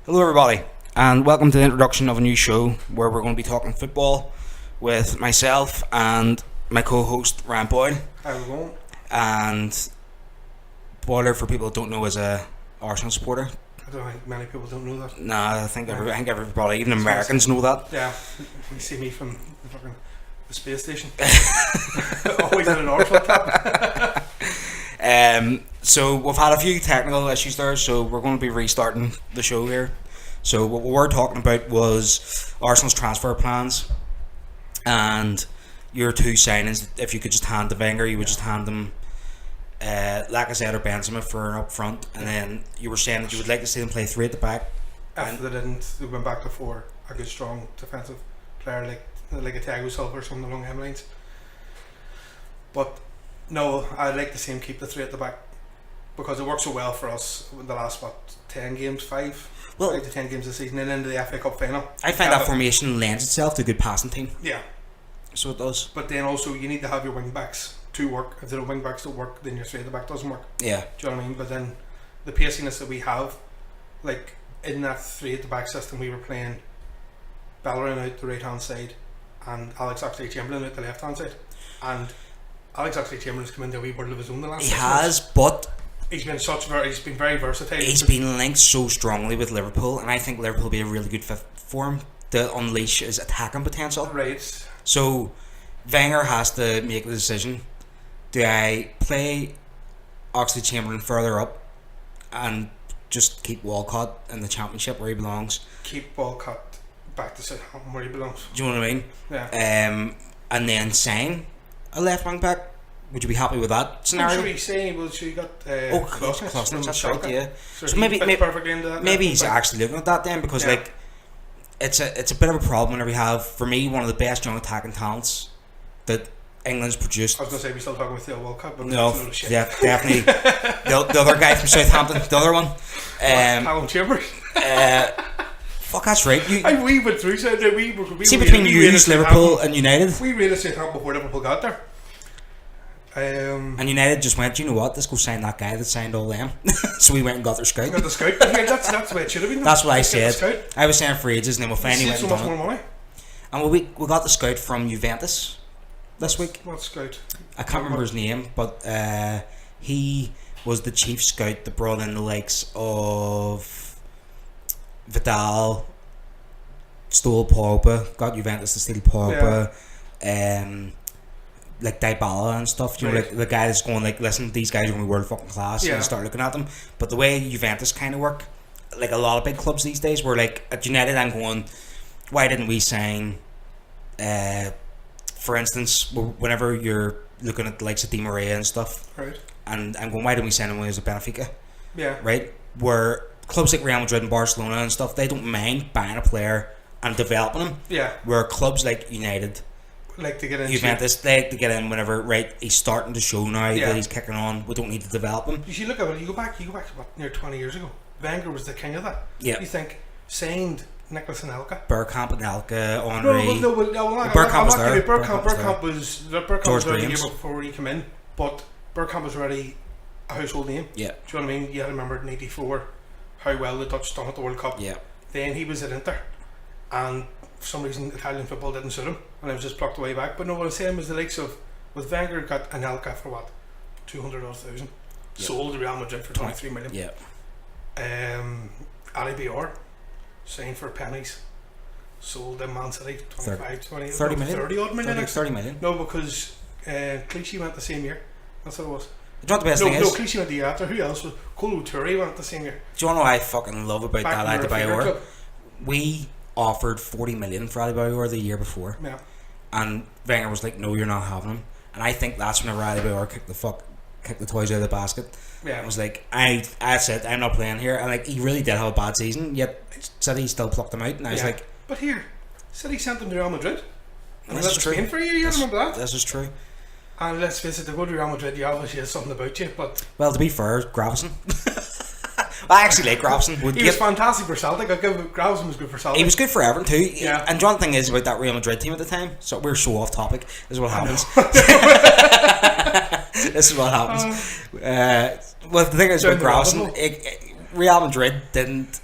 Hello everybody, and welcome to the introduction of a new show where we're going to be talking football with myself and my co-host Ryan Boyle. How we going? And Boiler, for people that don't know, is a Arsenal supporter. I don't think many people don't know that. Nah, I think everybody, even Americans, know that. Yeah, you see me from the space station. Always in an Arsenal cap. So we've had a few technical issues there, so we're going to be restarting the show here. So what we were talking about was Arsenal's transfer plans and your two signings. If you could just hand to Wenger, you would just hand them Lacazette or Benzema for up front, and then you were saying that you would like to see them play three at the back. If they didn't, they went back to four. A good strong defensive player like a Thiago Silva or something along them lines. But no, I'd like to see him keep the three at the back because it worked so well for us in the last 10 games, 5 to 10 games this season, and into the FA Cup final. I find that formation lends itself to a good passing team. Yeah, so it does. But then also you need to have your wing backs to work. If the wing backs don't work, then your three at the back doesn't work. Yeah. Do you know what I mean? But then the paciness that we have, like in that three at the back system, we were playing Bellerin out the right hand side and Alex Oxlade-Chamberlain out the left hand side. And Alex Oxlade-Chamberlain's come into a wee world of his own the last 6 months. But he's been very versatile. He's been linked so strongly with Liverpool, and I think Liverpool will be a really good fit for him to unleash his attacking potential. Right. So Wenger has to make the decision: do I play Oxlade-Chamberlain further up and just keep Walcott in the Championship where he belongs? Keep Walcott back to Southampton where he belongs. Do you know what I mean? Yeah. And then sign a left wing back. Would you be happy with that scenario? What should we say? Well, she got Klosnitz, that's right, yeah. So maybe perfectly into that. Maybe he's actually looking at that then, because like it's a bit of a problem whenever we have, for me, one of the best young attacking talents that England's produced. I was going to say, we still talking with Theo Walcott, but no, yeah, definitely. the other guy from Southampton, the other one, Callum Chambers. Fuck, that's right. We went through. So we see, between Liverpool and United, we rated Southampton before Liverpool got there. And United just went, you know what, let's go sign that guy that signed all them. So we went and got their scout. Got the scout. Yeah, that's the way it should have been. That's what I said. I was saying for ages, and then we finally went and done it. So much more money. And we got the scout from Juventus this week. What scout? I can't remember his name, but he was the chief scout that brought in the likes of Vidal, stole Pogba, got Juventus to steal Pogba, like Dybala and stuff. You know, like the guy that's going like, listen, these guys are going to be world fucking class, and you start looking at them. But the way Juventus kind of work, like a lot of big clubs these days, where like at United, I'm going, why didn't we sign? For instance, whenever you're looking at the likes of Di Maria and stuff, right? And I'm going, why didn't we sign him when he was at Benfica? Yeah. Right? Where clubs like Real Madrid and Barcelona and stuff, they don't mind buying a player and developing him. Yeah. Where clubs like United, like to get in, Juventus, they like to get in whenever, right, he's starting to show now that he's kicking on, we don't need to develop him. You should look at it, you go back to what, near 20 years ago. Wenger was the king of that. Yeah. You think, signed Nicholas Anelka, Bergkamp, Anelka, Henry. No, Bergkamp was there. Bergkamp was there the year before he came in, but Bergkamp was already a household name. Yeah. Do you know what I mean? You had to remember in '84 how well the Dutch done at the World Cup. Yeah. Then he was at Inter, and for some reason Italian football didn't suit him, and it was just plucked away back. But no, what I'm saying was the likes of, with Wenger got Anelka for what, 200,000, sold to Real Madrid for 23 million. Yeah. Ali Bior signed for pennies, sold in Man City 30 million. 30 million. No, because Clichy went the same year. That's what it was. Do you know what the best thing is? No, Clichy went the year after. Who else was? Kolo Touré went the same year. Do you want to know what I fucking love about that Ali Bior? We offered 40 million for Ali Bior the year before. Yeah. And Wenger was like, no, you're not having him. And I think that's whenever Ali Bior kicked the toys out of the basket. Yeah. It was like, I said, I'm not playing here. And like, he really did have a bad season, yet City still plucked him out. And I was like, but here, City sent him to Real Madrid. And this is true. For a year, you remember that? This is true. And let's face it, to go to Real Madrid, you obviously have something about you. But well, to be fair, Gravesen. I actually like Gravesen. He was fantastic for Celtic. Gravesen was good for Celtic. He was good for Everton too. Yeah. And the one thing is about that Real Madrid team at the time, so we're so off topic, this is what happens. This is what happens. Well, the thing is with Gravesen, Real Madrid didn't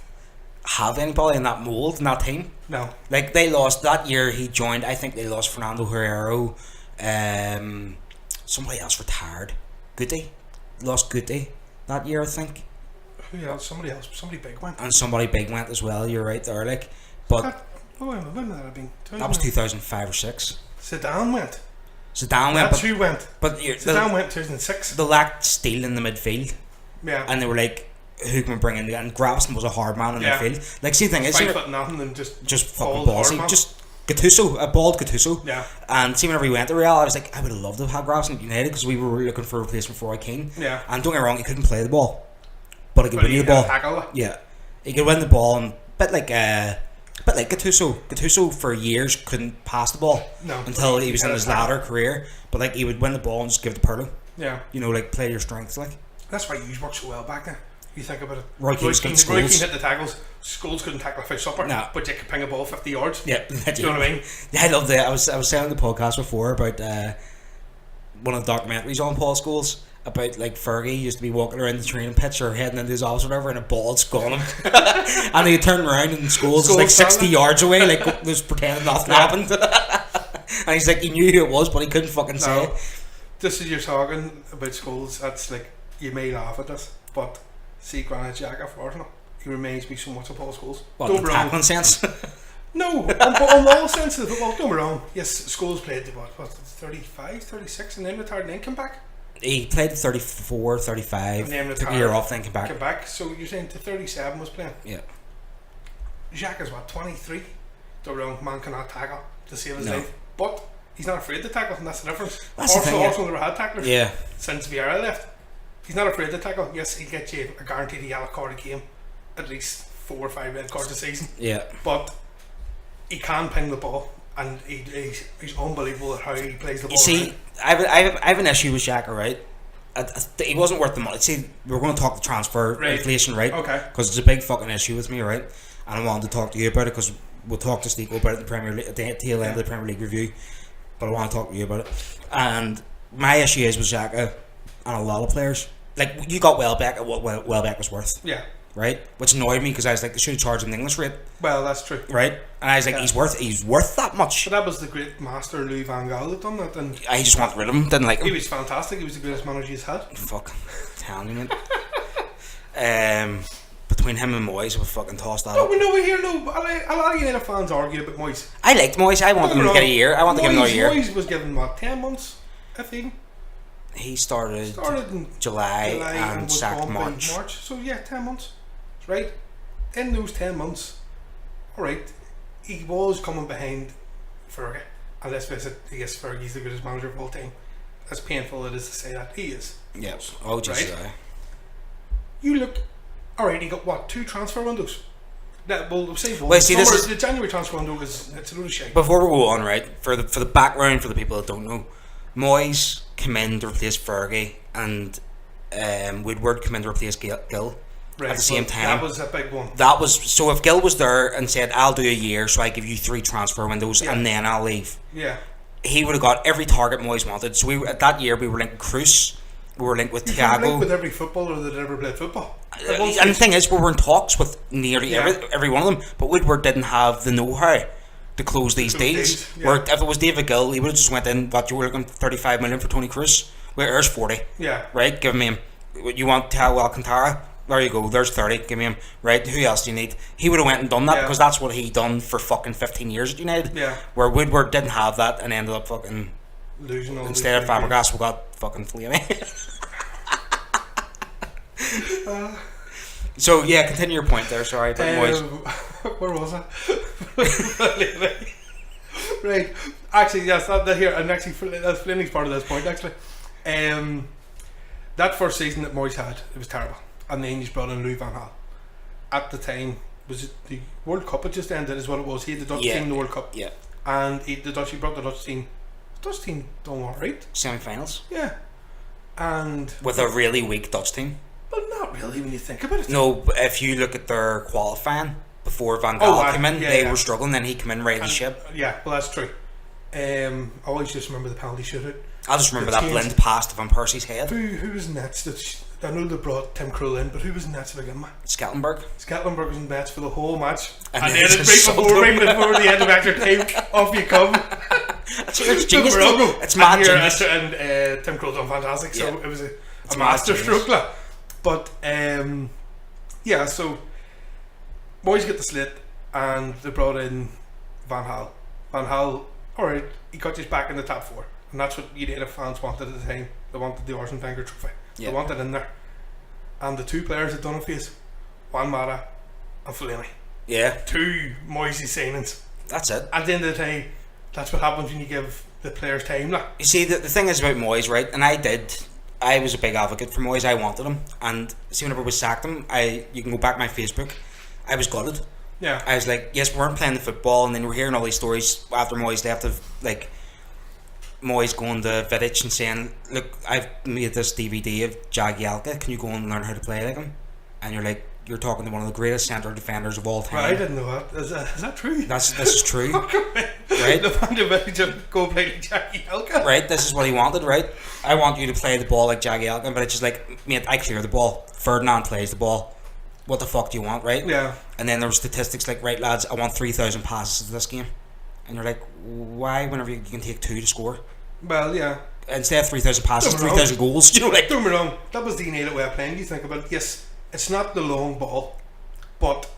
have anybody in that mould in that team. No. Like they lost that year he joined. I think they lost Fernando Herrero. Somebody else retired. Goody lost Goody that year, I think. Who else? Somebody big went. And somebody big went as well. You're right there, like. But when would that have been? that was 2005 or 6. Zidane went. That's who went. But Zidane went 2006. They lacked steel in the midfield. Yeah. And they were like, who can we bring in? And Gravison was a hard man in the midfield. Like, see, the thing is, 5 foot nothing and just fucking ballsy. Just Gattuso, a bald Gattuso. Yeah. And see, whenever we went to Real, I was like, I would have loved to have Gravison at United because we were looking for a replacement for Roy Keane. Yeah. And don't get me wrong, he couldn't play the ball, but he could win the ball. Tackle. Yeah, he could win the ball, and bit like Gattuso. Gattuso for years couldn't pass the ball until he was in his latter career. But like he would win the ball and just give it to Pirlo. Yeah. You know, like play to your strengths, like. That's why you worked so well back then. You think about it. Roy Keane hit the tackles. Scholes couldn't tackle a fish supper. No. But you could ping a ball 50 yards. Yeah. Do you know what I mean? Yeah, I love that. I was saying on the podcast before about one of the documentaries on Paul Scholes about like Fergie used to be walking around the training pitch or heading into his office or whatever, and a ball had gone him, and he'd turn around and Scholes was like 60 yards away, like was pretending nothing happened, and he's like he knew who it was, but he couldn't fucking say it. Just as you're talking about Scholes, that's like you may laugh at this, but see Granit Xhaka for Arsenal, he reminds me so much of Paul Scholes. What, in the tackling sense? No, on all senses of football. Don't be wrong. Yes, Scholes played what 35, 36, and then retired and then came back. He played 34, 35, and then took a year off, then came back. So you're saying to 37 was playing? Yeah. Xhaka's what, 23? Don't be wrong, man cannot tackle to save his life. But he's not afraid to tackle, and that's the difference. Arsenal never had tacklers since Vieira left. He's not afraid to tackle. Yes, he'll get you a guaranteed yellow card a game, at least 4 or 5 red cards a season. Yeah. But he can ping the ball, and he's unbelievable at how he plays the ball. You see, I have an issue with Xhaka, right? He wasn't worth the money. See, we're going to talk the transfer inflation, right? Okay. Because it's a big fucking issue with me, right? And I wanted to talk to you about it because we'll talk to Steve about it in the Premier League, at the tail end of the Premier League review. But I want to talk to you about it. And my issue is with Xhaka and a lot of players. Like, you got Welbeck at what Welbeck was worth. Yeah. Right? Which annoyed me because I was like, they should have charged him the English rate. Well, that's true. Right? And I was like, he's worth that much. But that was the great master Louis van Gaal that done that. And I just wanted rid of him. Didn't like him. He was fantastic. He was the greatest manager he's had. Fuck. Telling you, man. Between him and Moyes, we fucking tossed that up. We hear a lot of United fans argue about Moyes. I liked Moyes. I wanted him to get a year. I wanted to give him another year. Moyes was given, 10 months, if even. He started in July and sacked March. So, 10 months. Right? In those 10 months, alright, he was coming behind Fergie. And let's face it, yes, Fergie's the greatest manager of all time. As painful it is to say that, he is. Yeah. Oh, just right? You look, alright, he got 2 transfer windows? We'll say one. The January transfer window it's a load of shit. Before we go on, right, for the background, for the people that don't know, Moyes came in to replace Fergie, and Woodward came in to replace Gill. Right, at the same time. That was a big one. That was so. If Gill was there and said, "I'll do a year, so I give you 3 transfer windows, and then I'll leave," he would have got every target Moyes wanted. So that year we were linked with Cruz, we were linked with Thiago. Linked with every footballer that ever played football. And the thing is, we were in talks with nearly every one of them, but Woodward didn't have the know-how to close these deals. Where if it was David Gill, he would have just went in. But you were looking 35 million for Tony Cruz. Well, there's 40. Yeah. Right. Give me him. You want Thiago Alcantara? There you go, there's 30, give me him. Right, who else do you need? He would have went and done that because that's what he done for fucking 15 years at United. Yeah. Where Woodward didn't have that and ended up fucking losing all. Instead of Fabregas, we got fucking Flamey. So yeah, continue your point there, sorry. Boys. Where was I? Right. Actually, yes, that here, and actually that's Flamey's part of this point actually. That first season that Moyes had, it was terrible. And then he's brought in Louis van Gaal. At the time, was it the World Cup had just ended is what it was. He had the Dutch team in the World Cup. Yeah. And he brought the Dutch team. The Dutch team done alright. Semi-finals. Yeah. And with a really weak Dutch team. Well, not really when you think about it. No, but if you look at their qualifying before Van Gaal came in, they were struggling. Then he came in, right the ship. Yeah, well that's true. I always just remember the penalty shootout. I just remember the that change. blind pass to Van Persie's head. Who was next? I know they brought Tim Krul in, but who was next to begin with? Scattenberg. Scattenberg was in nets for the whole match, And and then then just right before the end of extra time, off you come. It's genius. Morocco. It's mad and genius. And Tim Krul done fantastic. So Yeah. it was a It's master mad stroke, like. But yeah, so boys get the slate, and they brought in Van Gaal. Van Gaal, alright, he got us back in the top four, and that's what United fans wanted at the time. They wanted the Arsene Wenger trophy. Yeah. They wanted in there, and the two players that done it for us, Juan Mata and Fellaini, Yeah, two Moisey signings. that's it. At the end of the day, that's what happens when you give the players time, like. You see, the thing is about Moyes, right? And I was a big advocate for Moyes. I wanted him, and see, whenever we sacked him, you can go back my Facebook. I was gutted. Yeah. I was like, yes, we weren't playing the football, and then we're hearing all these stories after Moyes left of like Moyes going to Vidic and saying, "Look, I've made this DVD of Jagielka. Can you go and learn how to play like him?" And you're like, you're talking to one of the greatest centre defenders of all time. Right, I didn't know that. Is that true? This is true. Right? The fan to just go play like Jagielka. Right, this is what he wanted, right? I want you to play the ball like Jagielka, but it's just like, mate, I clear the ball. Ferdinand plays the ball. What the fuck do you want, right? Yeah. And then there were statistics like, right, lads, I want 3,000 passes to this game. And you're like, why, whenever you can take 2 to score? Well, yeah. Instead of 3,000 passes, Don't get me 3,000 goals. You know, like, Don't get me wrong, that was the United way of playing. You think about it, yes, it's not the long ball, but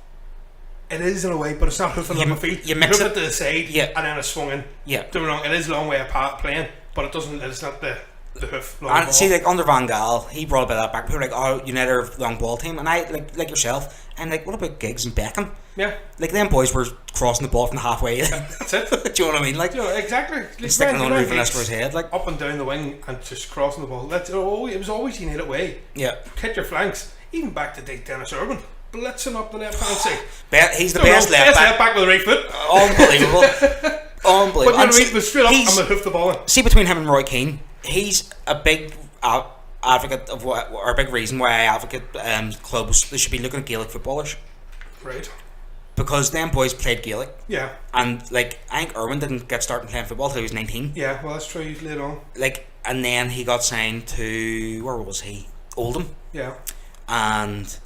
it is in a way, but it's not hoofing up a field. you mix hoof it. to the side, Yeah. and then it's swinging. yeah. Don't get me wrong, it is a long way of playing, but it doesn't. It's not the hoof. Long And ball. see, like under Van Gaal, he brought a bit of that back. People were like, "Oh, United are a long ball team," and I like yourself. And like, what about Giggs and Beckham? Yeah, Like them boys were crossing the ball from the halfway. that's it. Do you know what I mean? Like You know, exactly. Like, sticking it Ryan underneath Van Giggs Nistelrooy's head. Like up and down the wing and just crossing the ball. It was always United way. yeah, Hit your flanks, even back to Dennis Irwin, blitzing up the left hand side. he's the best left back. back with the right foot. Unbelievable, unbelievable. But you know, And he was straight up he's- and hoof the ball in. see, between him and Roy Keane, he's a big advocate of what, or a big reason why I advocate clubs. They should be looking at Gaelic footballers Right. because them boys played Gaelic, Yeah. and like I think Irwin didn't get started playing football till he was 19. Yeah, well, that's true. He's laid on. Like, and then he got signed to, where was he? Oldham, Yeah. and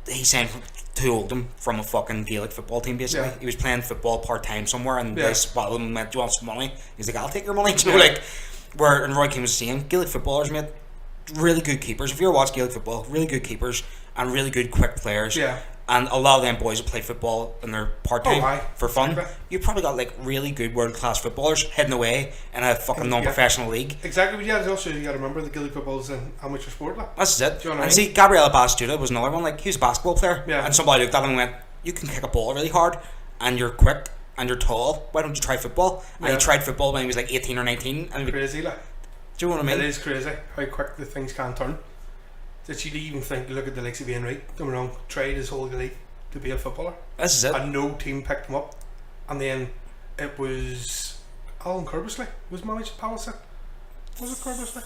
he signed to Oldham from a fucking Gaelic football team. Basically, Yeah. he was playing football part time somewhere, and Yeah. they spotted him and went, "Do you want some money?" He's like, "I'll take your money." Do you know, Yeah. like, where and Roy Keane was the same. Gaelic footballers, mate, really good keepers. If you ever watch Gaelic football, really good keepers and really good quick players. Yeah. And a lot of them boys that play football in their part time Oh, aye. for fun. Exactly. You probably got like really good world class footballers hidden away in a fucking Yeah. non professional league. Exactly. But yeah, also you got to remember the Gaelic football's an amateur sport. Like. That's it. Do you know what I And mean? see, Gabriel Bastuda was another one. Like, he was a basketball player, Yeah. and somebody looked at him and went, "You can kick a ball really hard, and you're quick, and you're tall. Why don't you try football?" And Yeah. he tried football when he was like 18 or 19. And Crazy, like. do you know what I mean? It is crazy how quick the things can turn. That you'd even think, look at the likes of Ian Wright, don't get me wrong, tried his whole life to be a footballer, This is it. and no team picked him up. And then it was Alan Kirbysley was managed Palace then. Was it Kirbysley?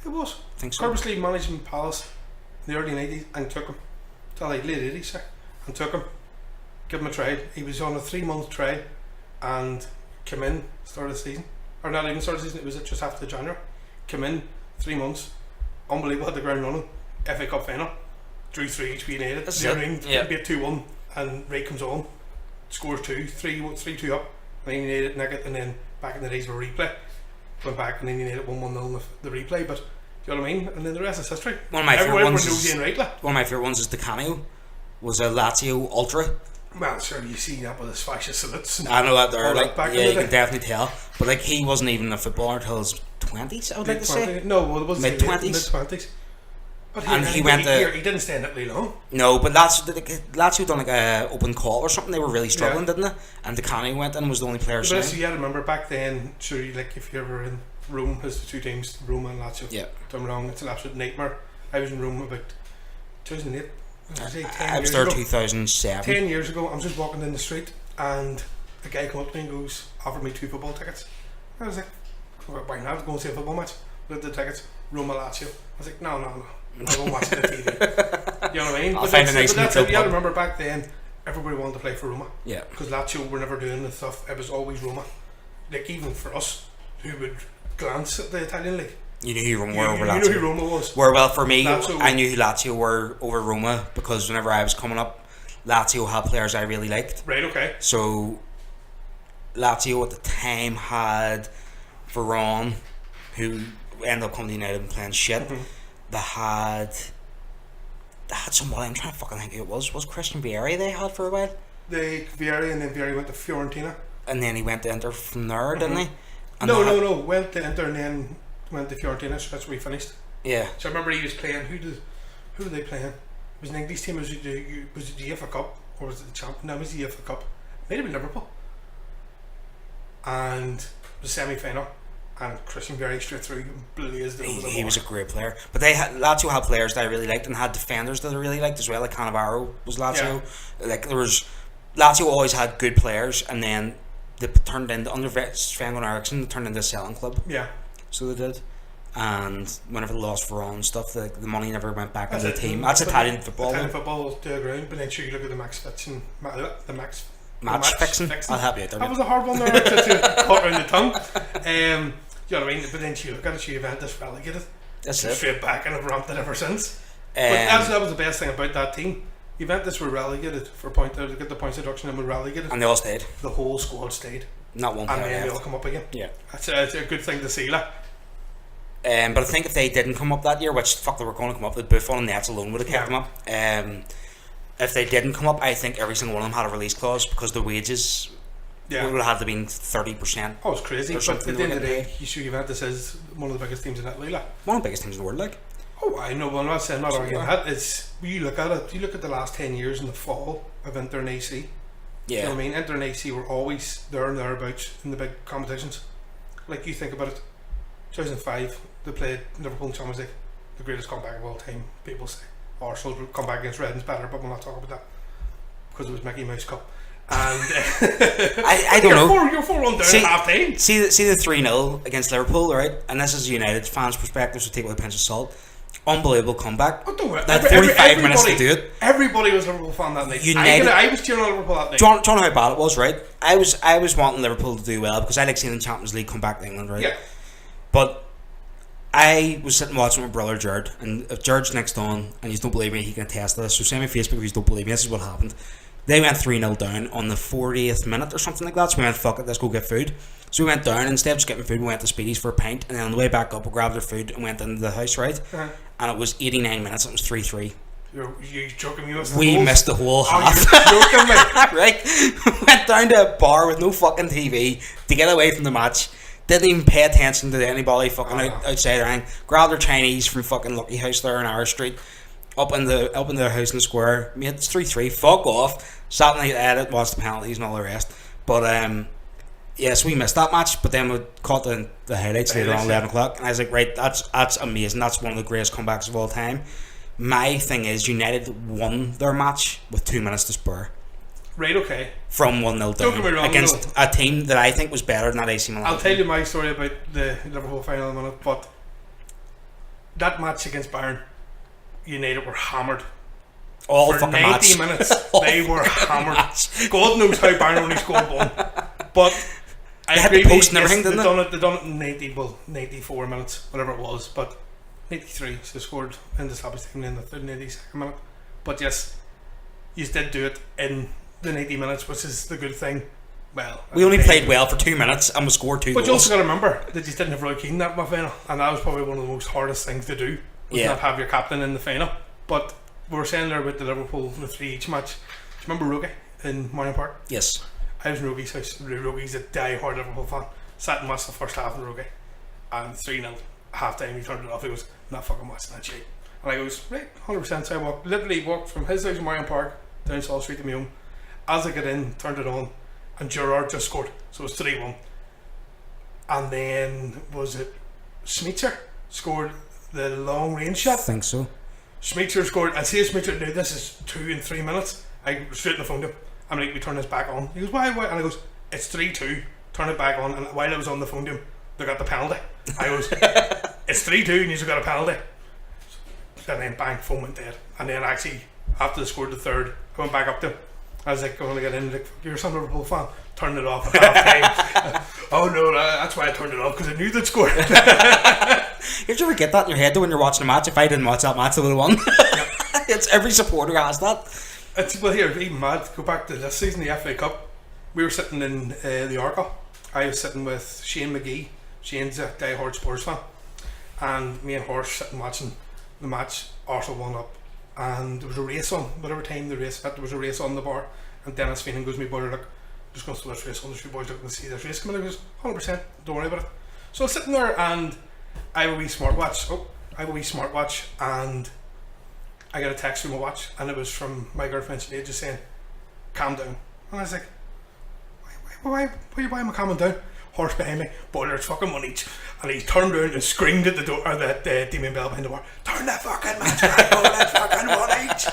It was. I think so. Kirbysley managed in Palace in the early 90s and took him till like late 80s, sir, and took him, give him a trial. He was on a 3-month trial and came in, start of the season, or not even start of the season, it was just after January. Came in 3 months, unbelievable, had the ground running, FA Cup final, drew 3 each, we United. That's You know it. what I mean? Yeah. Beat 2-1, and Ray comes on, scores 2, 3-2 up, and then United nick it, and then back in the days of replay, went back and then United won 1-0 in the replay, but do you know what I mean? And then the rest is history. One of my favourite Everyone ones knows is Ian Wright, like. one of my favorite ones is Di Canio. Was a Lazio ultra. Well, sure, you see that with his fascist salutes. I know that there, All like, that back in yeah, the you can day. definitely tell. But like, he wasn't even a footballer until his 20s. I would like to say. No, well, it was Mid-20s. Mid-20s. But And he went to- he didn't stand up really long. No, but Lazio done like a open call or something. They were really struggling, Yeah. didn't they? And Di Canio went in and was the only player But signed. you got to remember back then, sure, like if you ever in Rome, there's the two teams, Roma and Lazio. Yeah. Don't get me wrong, it's an absolute nightmare. I was in Rome about 2008. I was there 2007. 10 years ago, I'm just walking down the street and a guy come up to me and goes, offered me 2 football tickets. I was like, why not? Go and see a football match. Look at the tickets, Roma Lazio. I was like, no. I won't watch it on TV. You know what I mean? I'll find a nice but that's neutral it. You got to pub. remember back then, everybody wanted to play for Roma. Yeah. Because Lazio were never doing the stuff. It was always Roma. Like even for us, who would glance at the Italian league. You knew who Roma were over You Lazio. know who Roma was. Well, for me, Lazio. I knew who Lazio were over Roma because whenever I was coming up, Lazio had players I really liked. Right, okay. So, Lazio at the time had Varane, who ended up coming to United and playing shit. Mm-hmm. They had somebody, I'm trying to fucking think who it was. Was Christian Vieri they had for a while? Vieri, and then Vieri went to Fiorentina. And then he went to Inter from there, didn't he? And No. Went to Inter and then went to Fiorentina, so that's where he finished. Yeah. So I remember he was playing. Who were they playing? It was an English team. Was it the UEFA Cup or was it the Champ? No, it was the UEFA Cup. Might have been Liverpool. And the semi-final, and Christian Vieri straight through blazed. He was a great player, but Lazio had players that I really liked and had defenders that I really liked as well. Like Cannavaro was Lazio. Yeah. Like Lazio always had good players, and then they turned into under Sven-Göran Eriksson. They turned into a selling club. Yeah. So they did. And whenever they lost Varane and stuff, the money never went back into the team. That's Italian football. Italian football to a ground, but then sure you look at the match fixing. Match fixing. I'll help you out there. That was a hard one there to caught around the tongue. You know what I mean? But then you look at it, Juventus relegated. That's it. Straight back and have ramped it ever since. But that was the best thing about that team. Juventus were relegated for to get the points deduction and were relegated. And they all stayed. The whole squad stayed. Not one player. And then they all come up again. Yeah. It's a good thing to see, like. But I think if they didn't come up that year, which they were going to come up, with Buffon and Nets alone would have kept them up. If they didn't come up, I think every single one of them had a release clause because the wages would have had to be 30%. Oh, it's crazy. But at the end of the day, Juventus is one of the biggest teams in Italy. Like. One of the biggest teams in the world, like. Oh, I know. Well, I'm not saying not arguing that. It's you look at it. You look at the last 10 years in the fall of Inter and AC. Yeah. You know what I mean? Inter and AC were always there and thereabouts in the big competitions. Like you think about it, 2005 they played Liverpool in Champions League, the greatest comeback of all time. People say Arsenal will come back against Redden's better, but we'll not talk about that because it was Mickey Mouse Cup. And I don't know. You're 4-1 down at half time. See the 3-0 against Liverpool, right? And this is a United fans' perspective, so take it with a pinch of salt. Unbelievable comeback. Oh, don't worry. That 45 minutes to do it. Everybody was a Liverpool fan that night. I was cheering on Liverpool that night. Do you know how bad it was, right? I was wanting Liverpool to do well because I like seeing the Champions League come back to England, right? Yeah. But I was sitting watching with my brother Jared, and if Jared's next on, and you don't believe me, he can attest to this. So send me Facebook if you don't believe me. This is what happened. They went 3-0 down on the 40th minute or something like that. So we went, fuck it, let's go get food. So we went down, and instead of just getting food, we went to Speedy's for a pint, and then on the way back up, we grabbed our food and went into the house, right? Uh-huh. And it was 89 minutes, and it was 3-3. You're joking me? We missed the whole half. You're joking me? Right? Went down to a bar with no fucking TV to get away from the match. Didn't even pay attention to anybody fucking outside or anything. Grabbed their Chinese from fucking Lucky House there in our street. Up in the house in the square. Mate, it's 3-3. Fuck off. Sat in the edit, watched the penalties and all the rest. But yes, we missed that match. But then we caught the highlights later on 11 o'clock, and I was like, right, that's amazing. That's one of the greatest comebacks of all time. My thing is, United won their match with 2 minutes to spare. Right, okay. From 1-0 down against a team that I think was better than that AC Milan. I'll tell you my story about the Liverpool final in a minute, but that match against Bayern, United were hammered. All for fucking 90 match. minutes, they were hammered. God knows how Bayern only scored one. But I agree with you, yes, they done it in 94 minutes, whatever it was, but 93, so they scored in the stoppage time in the 92nd minute. But yes, you did do it in the 90 minutes, which is the good thing. Well, we only played well for 2 minutes and we scored 2 goals. But you also got to remember that you didn't have Roy Keane that in my final, and that was probably one of the most hardest things to do, was not have your captain in the final. But we were saying there about the Liverpool the 3 each match. Do you remember Rogie in Marion Park? Yes. I was in Rogie's house. Rogie's a die-hard Liverpool fan. Sat and watched the first half in Rogie, and 3-0 half time he turned it off. He goes, not fucking watching that shit. And I goes, right, 100%. So I literally walked from his house in Marion Park down Saul Street to my home. As I got in, turned it on, and Gerrard just scored, so it was 3-1. And then was it Schmeitzer scored the long range shot? I think so. Schmeitzer scored. I see Schmeitzer now. This is 2 and 3 minutes. I straight on the phone to him. I'm like, we turn this back on. He goes, why? And I goes, it's 3-2. Turn it back on. And while I was on the phone to him, they got the penalty. I goes, it's 3-2 and you've got a penalty. And then bang, phone went dead. And then actually, after they scored the third, I went back up to him. I was like, going to get in, like, you're some Liverpool fan. Turned it off at half time. Oh no, that's why I turned it off, because I knew they'd score. Did you ever get that in your head though when you're watching a match? If I didn't watch that match, I would have won. It's every supporter has that. Well, here, even mad. Go back to this season, the FA Cup. We were sitting in the Arca. I was sitting with Shane McGee. Shane's a die-hard Spurs fan, and me and Horse sitting watching the match. Arsenal 1 up, and there was a race on. Whatever time the race hit, there was a race on the bar. And Dennis Feenan goes to me, boy, look, just going to throw this race on. The two boys looking to see this race coming. He goes, 100%. Don't worry about it. So I was sitting there, and I have a wee smartwatch. And I got a text from my watch, and it was from my girlfriend today, just saying, "Calm down." And I was like, "Why are you buying me calming down?" Horse behind me, Boiler, it's fucking 1-1. And he turned around and screamed at the door, or that Damien Bell behind the bar, "Turn that fucking match back on, it's fucking 1-1."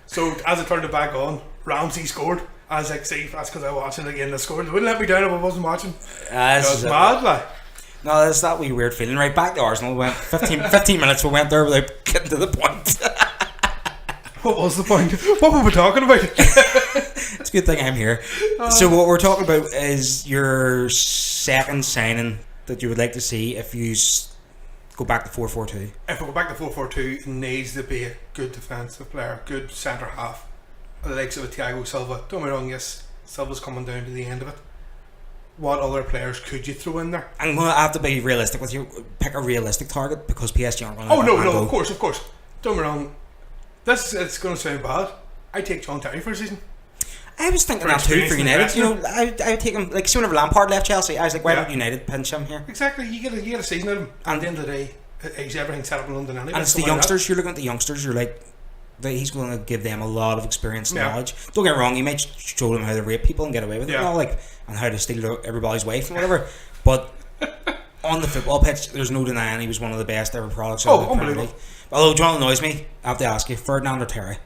So as I turned it back on, Ramsey scored. I was like, "See, that's because I watched it again. They scored. They wouldn't let me down if I wasn't watching." It was mad, like. No, there's that wee weird feeling. Right back to Arsenal. Went 15 minutes. We went there without getting to the point. What was the point? What were we talking about? It's a good thing I'm here. So what we're talking about is your second signing that you would like to see if you go back to 4-4-2. If we go back to 4-4-2, it needs to be a good defensive player, good centre half. The likes of a Thiago Silva. Don't get me wrong, yes, Silva's coming down to the end of it. What other players could you throw in there? I'm going to have to be realistic with you. Pick a realistic target because PSG aren't going to. Oh no, of course. Don't get me wrong. It's going to sound bad. I take John Terry for a season. I was thinking that too for United. You know, I would take him. Like, whenever Lampard left Chelsea, I was like, why don't United pinch him here? Exactly. You get a season out of him. And at the end of the day, he's everything set up in London anyway. And it's the youngsters. You're looking at the youngsters. You're like, he's going to give them a lot of experience and knowledge. Don't get me wrong. He might show them how to rape people and get away with it, and all, like, and how to steal everybody's wife and whatever. But on the football pitch, there's no denying he was one of the best ever products of the Premier League. Although John annoys me, I have to ask you, Ferdinand or Terry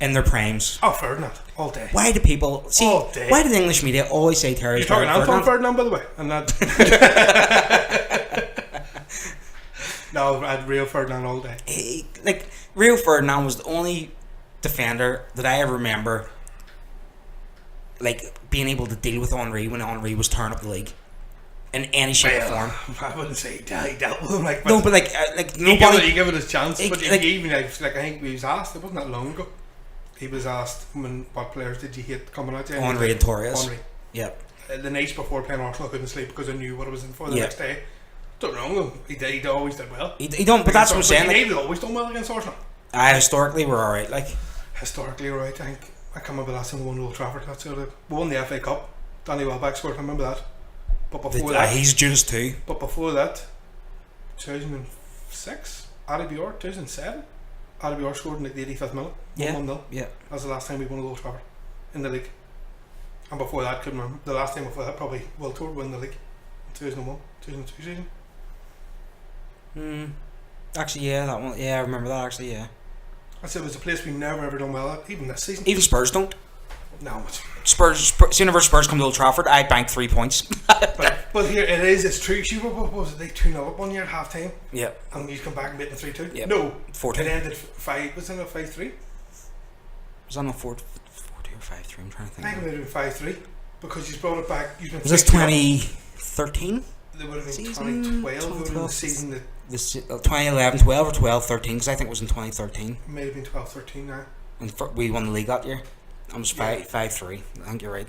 in their primes? Oh, Ferdinand all day. Why do people why do the English media always say Terry? You're talking Anto Ferdinand, by the way, and that. No, I had Rio Ferdinand all day. Rio Ferdinand was the only defender that I ever remember, like, being able to deal with Henry when Henry was tearing up the league in any shape or form. I wouldn't say he dealt with him like. No, but nobody. He gave it his chance. But he even I think he was asked. It wasn't that long ago. He was asked, what players did you hate coming out? Henry and Torres. Henry. Yep. The nights before playing Arsenal, I couldn't sleep because I knew what I was in for the next day. Don't wrong with him. He always did well. He don't. But that's what I'm saying. He's always done well against Arsenal. Historically, we're all right. Historically, we're right. I think I can't remember the last time we won Old Trafford. That's it. We won the FA Cup. Danny Welbeck scored. I remember that. But before that, he's Judas too. But before that, 2006, Adebayor, 2007, Adebayor scored in the 85th minute. 1-0. Yeah. That's the last time we won Old Trafford in the league. And before that, couldn't remember. The last time before that, probably World Tour win the league in 2001, 2002 season. Actually, yeah, that one. Yeah, I remember that. Actually, yeah. I said it was a place we never ever done well at, even this season. Even Spurs don't. No. Spurs. Whenever Spurs come to Old Trafford, I banked 3 points. but here it is. It's true. What was it? They 2-0 up 1 year at half time. Yeah. And you come back and beat them 3-2. Yep. No. 4-2. It ended 5. Was it a 5-3? Was that not 4-2 or 5-3? I'm trying to think. I think it would have been 5-3 because you brought it back. Was this 2013? There would have been 2012. The season that. 2011, 12 or 12, 13, because I think it was in 2013. It may have been 12, 13 now. And we won the league that year. It was 5-3. I think you're right.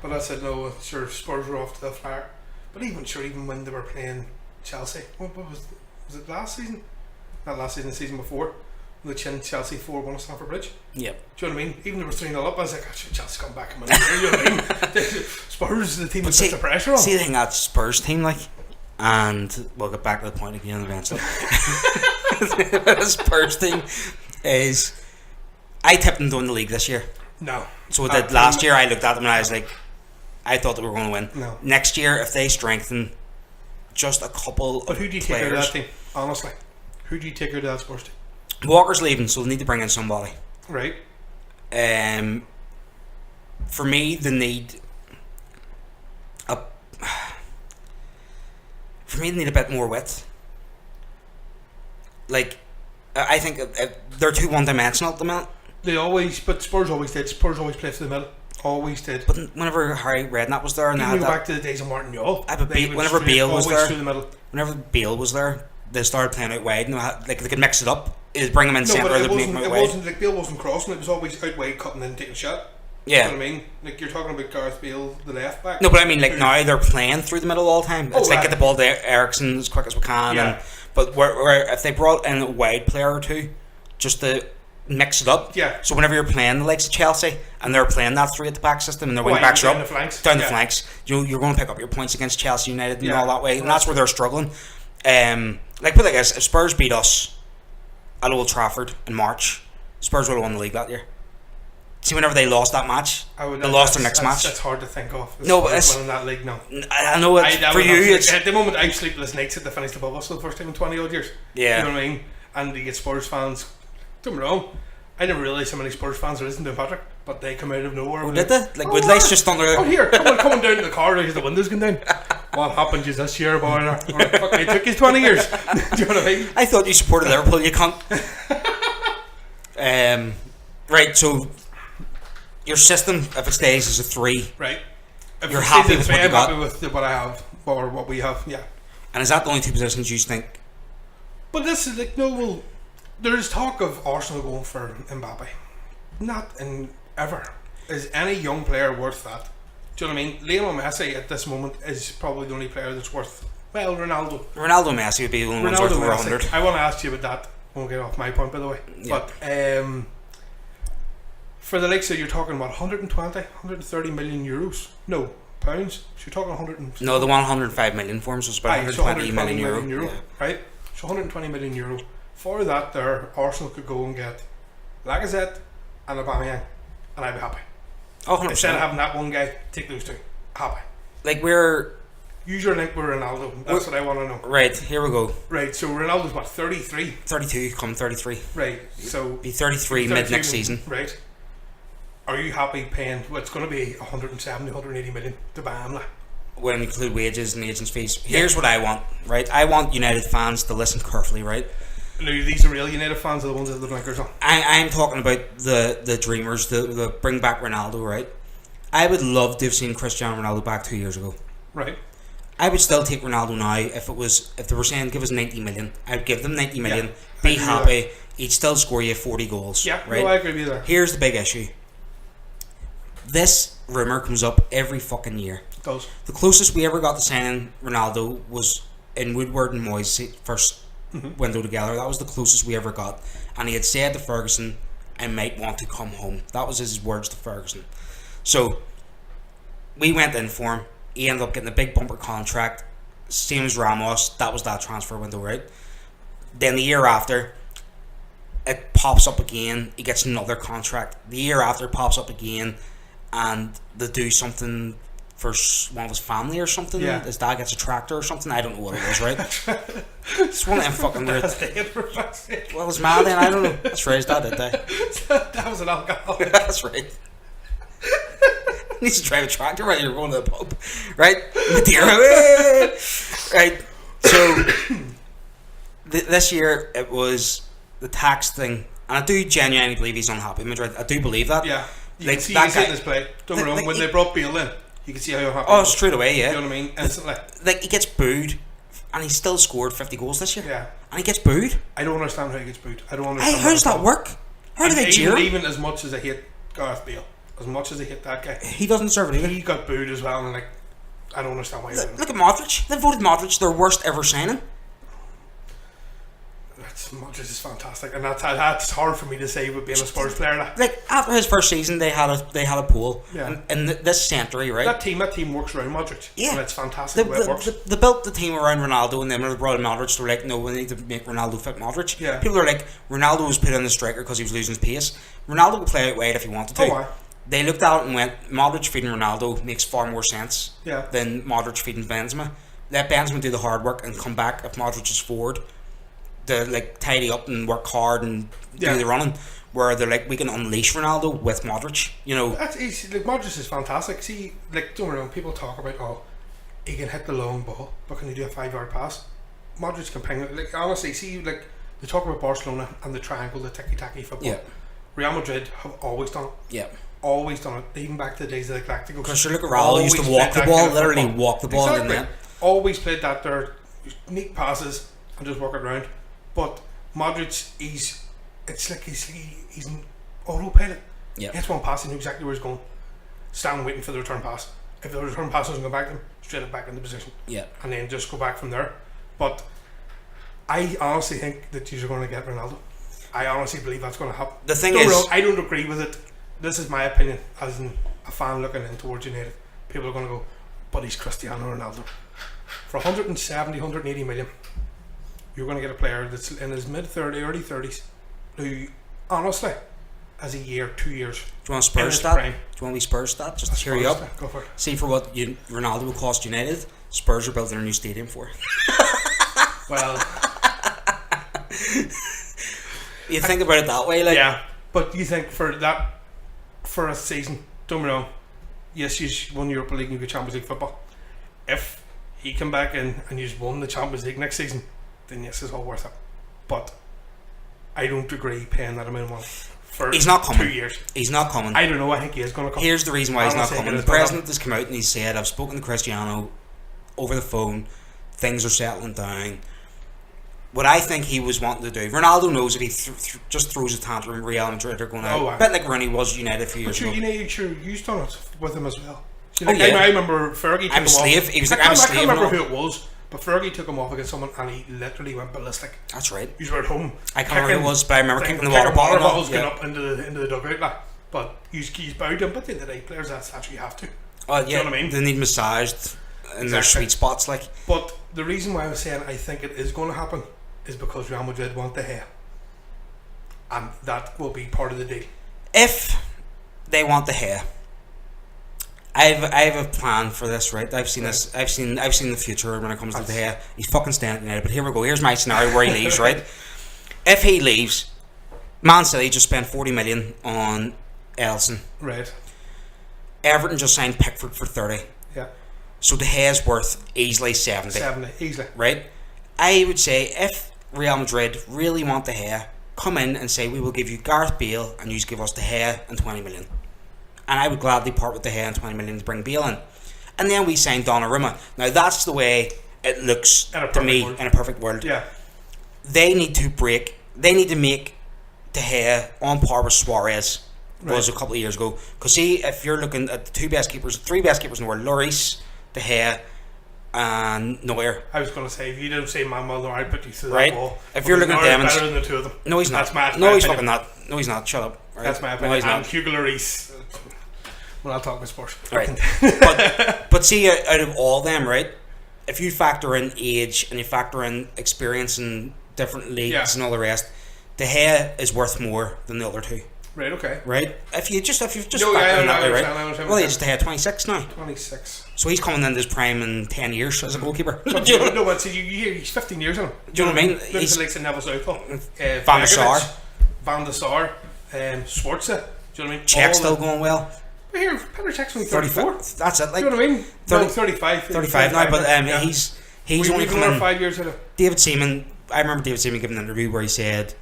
But I said no. Sure, Spurs were off to the fire. But even when they were playing Chelsea, what was it last season? Not last season, the season before. They chinned Chelsea 4-1 at Stamford Bridge. Yep. Do you know what I mean? Even if they were 3-0 up, I was like, oh, Chelsea come back and win. You know what I mean? Spurs, the team that puts the pressure on. See the thing, that Spurs team, like, and we'll get back to the point again eventually. The Spurs team is, I tipped them to win the league this year. No. So that last year I looked at them and I was like, I thought they were going to win. No. Next year, if they strengthen just a couple but who do you take out of that team? Honestly, who do you take out of that Spurs team? Walker's leaving, so they need to bring in somebody. Right. For me, they need a bit more width. Like, I think they're too one-dimensional at the minute. But Spurs always did. Spurs always played for the middle. Always did. But whenever Harry Redknapp was there, and Even go back to the days of Martin Yule. Whenever Bale was there, through the middle. whenever Bale was there, they started playing out wide, and they could mix it up. It'd bring him in No, centre, but they'd make him out it wide. wasn't like Bale wasn't crossing. It was always out wide, cutting in, taking a shot. Yeah. You know what I mean? Like you're talking about Gareth Bale, the left back. No, but I mean, like now they're playing through the middle all the time. It's like right. get the ball to Ericsson as quick as we can. Yeah. But where if they brought in a wide player or two, just to mix it up. Yeah. So whenever you're playing the likes of Chelsea and they're playing that three at the back system and their wing backs are down up the flanks. down the flanks, you're going to pick up your points against Chelsea United and all that way, and Right. that's where they're struggling. Like put it like this: if Spurs beat us at Old Trafford in March, Spurs would have won the league that year. See, whenever they lost that match, they lost their next match. That's hard to think of. No, but it's winning that league. No, I know it's for you. It's at the moment I have sleepless nights at the finish above us for the first time in 20 odd years. Yeah. You know what I mean? And you get Spurs fans. Don't get me wrong. I didn't realise how many Spurs fans there is in Patrick, but they come out of nowhere. Did they? Like Woodley's just under. Oh, here, coming down to the car, there's the windows going down. What happened to you this year, Boyler? Fuck, it took you 20 years. Do you know what I mean? I thought you supported Liverpool. You can't. Right. So your system, if it stays, is a 3. Right. If You're it happy stays with in what you I'm got? happy with what I have, or what we have. Yeah. And is that the only 2 positions you think? But this is like there's talk of Arsenal going for Mbappe. Not in ever. Is any young player worth that? Do you know what I mean? Lionel Messi at this moment is probably the only player that's worth. Well, Ronaldo. Ronaldo, Messi would be the only ones worth over 100. I want to ask you about that. Won't get off my point, by the way. Yeah. But for the likes of, you're talking about 120, 130 million euros. No, pounds. So you're talking 100. No, the 105 million forms was about 120 million euro. Yeah. Right? So 120 million euro. For that, there, Arsenal could go and get Lacazette and Aubameyang, and I'd be happy. Oh, 100%. Instead of having that one guy, take those 2. Happy. Like we're Use your link with Ronaldo. That's what I want to know. right. Here we go. Right. So Ronaldo's what, 33? 32, come 33. Right. So Be 33 mid next season. Right. Are you happy paying? Well, it's going to be 170, 180 million to buy him. When you include wages and agents' fees. Here's what I want. Right. I want United fans to listen carefully. Right. No, these are real United fans, are the ones that have the blinkers on. I'm talking about the dreamers, the bring back Ronaldo. Right. I would love to have seen Cristiano Ronaldo back 2 years ago. Right. I would still take Ronaldo now if they were saying give us 90 million. I'd give them 90 million. Yeah, Be happy. He'd still score you 40 goals. Yeah, right? no, I agree with you there. Here's the big issue. This rumour comes up every fucking year. It does. The closest we ever got to signing Ronaldo was in Woodward and Moyes' first window together. That was the closest we ever got. And he had said to Ferguson, I might want to come home. That was his words to Ferguson. So we went in for him. He ended up getting a big bumper contract, same as Ramos. That was that transfer window, right? Then the year after, it pops up again. He gets another contract. The year after, it pops up again, and they do something for one of his family or something. Yeah. His dad gets a tractor or something. I don't know what it was, right? It's one of them fucking weird. Well, it was mad then. I don't know. That's right. His dad did that. That was an alcoholic. That's right. Needs to drive a tractor while you're going to the pub, right? Madeira, right? So this year it was the tax thing, and I do genuinely believe he's unhappy. Madrid, I do believe that. Yeah, you Like, can see that he's guy- in his play. Don't get me wrong. When they brought Bale in, you can see how happy. Oh, he was. straight away, yeah. You know what I mean? Instantly. Like he gets booed, and he still scored 50 goals this year. Yeah. And he gets booed. I don't understand how he gets booed. I don't understand. How does that work? How do they cheer? Even as much as I hate Gareth Bale, as much as I hate that guy, He doesn't deserve it either. he got booed as well, and like, I don't understand why. Look at Modric. They voted Modric their worst ever signing. Modric is fantastic, and that's hard for me to say with being a Spurs player. Like after his first season, they had a pool. Yeah. In this century, right? That team works around Modric. Yeah. And it's fantastic the way it works. They built the team around Ronaldo, and then when they brought in Modric, they were like, no, we need to make Ronaldo fit Modric. Yeah. People are like, Ronaldo was put in the striker because he was losing his pace. Ronaldo would play out wide if he wanted to. Oh, why? They looked at it and went, Modric feeding Ronaldo makes far more sense Yeah. than Modric feeding Benzema. Let Benzema do the hard work and come back if Modric is forward to like tidy up and work hard and do the running. Where they're like, we can unleash Ronaldo with Modric, you know. That's easy. Like, Modric is fantastic. See, like, don't get me wrong, people talk about, oh, he can hit the long ball, but can he do a 5-yard pass? Modric can ping it. Like, honestly, see, like, they talk about Barcelona and the triangle, the ticky-tacky football. Yeah. Real Madrid have always done it. Yeah. always done it, even back to the days of the Galacticos. Because you look at Raul, used to walk the ball, literally walk the ball in the net. Always played that there, neat passes and just walk it around. But Modric, it's like he's an autopilot. Yeah. He hits one pass, he knew exactly where he's going. Stand waiting for the return pass. If the return pass doesn't go back to him, straight it back into position. Yeah. And then just go back from there. But I honestly think that you're going to get Ronaldo. I honestly believe that's going to happen. The thing is, I don't agree with it. This is my opinion as a fan looking in towards United. People are going to go, but he's Cristiano Ronaldo. For 170, 180 million, you're going to get a player that's in his mid-30s, early 30s, who honestly has a year, 2 years. Do you want Spurs stat? Do you want me Spurs stat? Just to cheer you up. Go for it. See, for what Ronaldo will cost United, Spurs are building a new stadium for. Well, you think about it that way, like. Yeah, but you think for a season, don't get me wrong, yes, he's won Europa League and you get Champions League football. If he come back in and he's won the Champions League next season, then yes, it's all worth it. But I don't agree paying that amount of money for he's not coming. 2 years. He's not coming. I don't know. I think he is going to come. Here's the reason why he's not coming. The president has come out and he said, I've spoken to Cristiano over the phone, things are settling down. What I think he was wanting to do, Ronaldo knows if he just throws a tantrum, Real Madrid are going out. A bit like Rooney was United a few years ago. You've done it with him as well. See, like, I remember Fergie took him slave. off. He was like, I'm a slave. I can't remember who it was, but Fergie took him off against someone and he literally went ballistic. That's right. He was at home. I can't remember who it was, but I remember kicking the water bottles going up into the dugout. Like. But he's bowed him. But at the end of the day, players actually have to. Oh, yeah. Do you know what I mean? They need massaged in their sweet spots. Like. But the reason why I was saying I think it is going to happen is because Real Madrid want the hair, and that will be part of the deal. If they want the hair, I have a plan for this. Right, I've seen this. I've seen the future when it comes to the hair. He's fucking staying at United. But here we go. Here's my scenario where he leaves. Right, if he leaves, Man City just spent 40 million on Ellison. Right. Everton just signed Pickford for 30. Yeah. So the hair's worth easily 70. 70 easily. Right. I would say if Real Madrid really want the hair, come in and say we will give you Gareth Bale and you give us the hair and 20 million. And I would gladly part with the hair and 20 million to bring Bale in. And then we sign Donnarumma. Now that's the way it looks to me in a perfect world. Yeah. They need to make the hair on par with Suarez was a couple of years ago. Because see, if you're looking at the three best keepers in the world, Lloris, the hair, and Neuer. I was going to say, if you didn't say Manuel Neuer, I'd put you through that wall. If you're looking at them, better than the two of them. No, he's not. He's fucking not. No, he's not. Shut up. Right? That's my opinion. No, he's not. Hugo Lloris. Well, I'll talk about sports. Right. but see, out of all them, right? If you factor in age and you factor in experience in different leagues and all the rest, the hair is worth more than the other two. Right. Okay. Right. If you just factor in that way, right? Well, he's just had 26 now. 26. So he's coming into his prime in 10 years as a goalkeeper. But you know what? So you hear he's 15 years on. Do you know what I mean? He's the likes of Neville Southall, Van der Sar, Swartza. Do you know what I mean? Czech still going well. Here, Petr Cech's only 34. That's it. Like, do you know what I mean? 35. 35 now, but he's only coming. 5 years ago. David Seaman. I remember David Seaman giving an interview where he said,